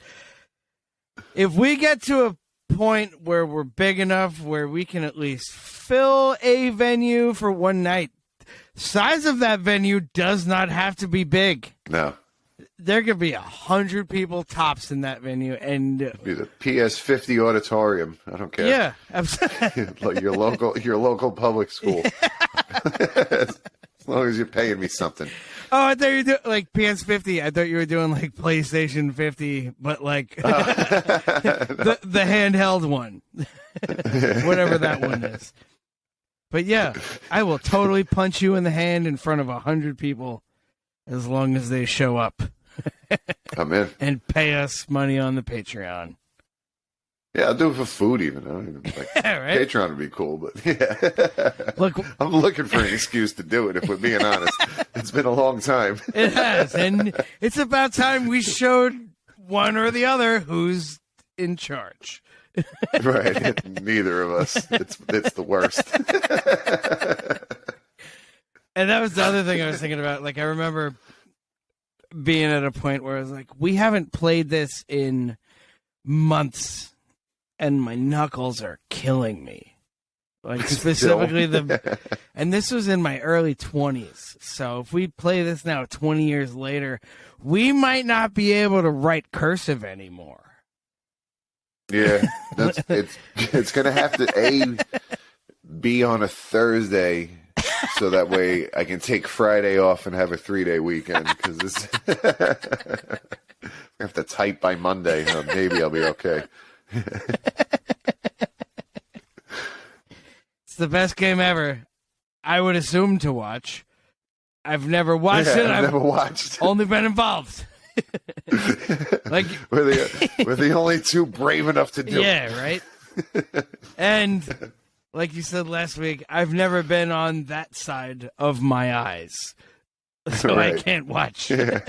if we get to a point where we're big enough where we can at least fill a venue for one night, size of that venue does not have to be big. No. There could be 100 people tops in that venue, and be the PS50 auditorium. I don't care. Yeah, absolutely. Like your local public school. As long as you're paying me something. Oh, I thought you were doing like PS50. I thought you were doing like PlayStation 50, but like the handheld one, whatever that one is. But yeah, I will totally punch you in the hand in front of 100 people as long as they show up. I'm in. And pay us money on the Patreon. Yeah, I'll do it for food even. I don't even like right? Patreon would be cool, but yeah. Look, I'm looking for an excuse to do it, if we're being honest. It's been a long time. It has, and it's about time we showed one or the other who's in charge. Right. Neither of us. It's the worst. And that was the other thing I was thinking about. Like, I remember being at a point where I was like, we haven't played this in months, and my knuckles are killing me. Like, specifically and this was in my early 20s. So if we play this now 20 years later, we might not be able to write cursive anymore. Yeah, it's gonna have to be on a Thursday, so that way I can take Friday off and have a 3-day weekend. Because I have to type by Monday. Maybe I'll be okay. It's the best game ever. I would assume to watch. I've never watched it. I've never watched. Only been involved. Like we're the only two brave enough to do it. Yeah, right. And like you said last week, I've never been on that side of my eyes, so I can't watch. Yeah.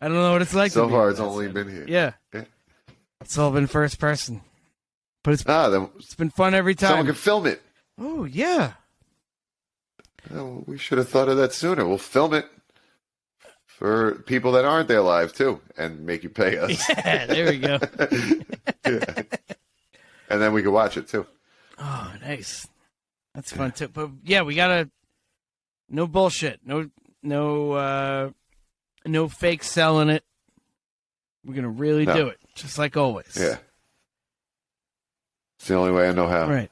I don't know what it's like. So to be far, on it's that only side. been here. Yeah. It's all been first person, but then it's been fun every time. someone can film it. Oh yeah. Oh, we should have thought of that sooner. We'll film it for people that aren't there live too, and make you pay us. Yeah, there we go. Yeah. And then we can watch it too. Oh, nice. That's fun too. But yeah, we gotta no bullshit. No fake selling it. We're gonna really do it, just like always. Yeah. It's the only way I know how. Right.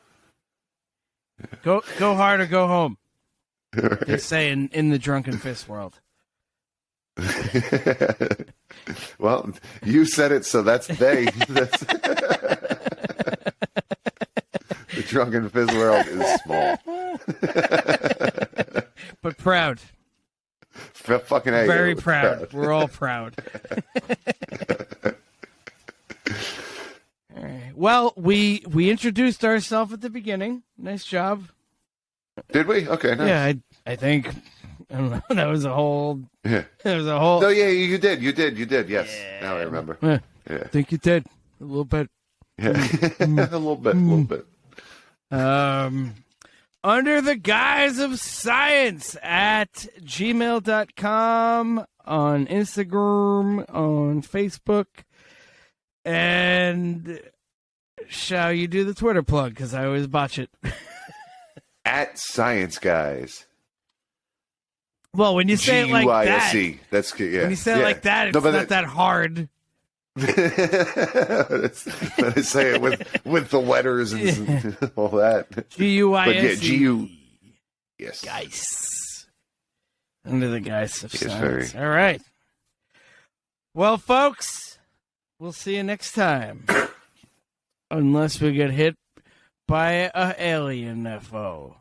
Go hard or go home. They say in the drunken fist world. Well, you said it, so that's they. The drunken fizz world is small. But proud. Fucking A. Very proud. We're all proud. All right. Well, we introduced ourselves at the beginning. Nice job. Did we? Okay, nice. Yeah, I think. I don't know. That was a whole. Yeah. That was a whole. No, yeah, you did. Yes. Yeah. Now I remember. Yeah. Yeah. I think you did a little bit. Yeah. a little bit. Under the guise of science at gmail.com, on Instagram, on Facebook, and shall you do the Twitter plug? Because I always botch it. At Science Guys. Well, when you say it like that, Guise. That's good. Yeah. When you say it like that, it's not that hard. Let us say it with the letters and all that. Guise. But yeah, Gu. Yes. Guise. Under the guise of Yes, science. All right. Well, folks, we'll see you next time. Unless we get hit by a alien FO.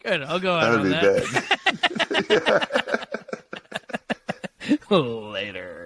Good, I'll go out on that. That'd be bad. Later.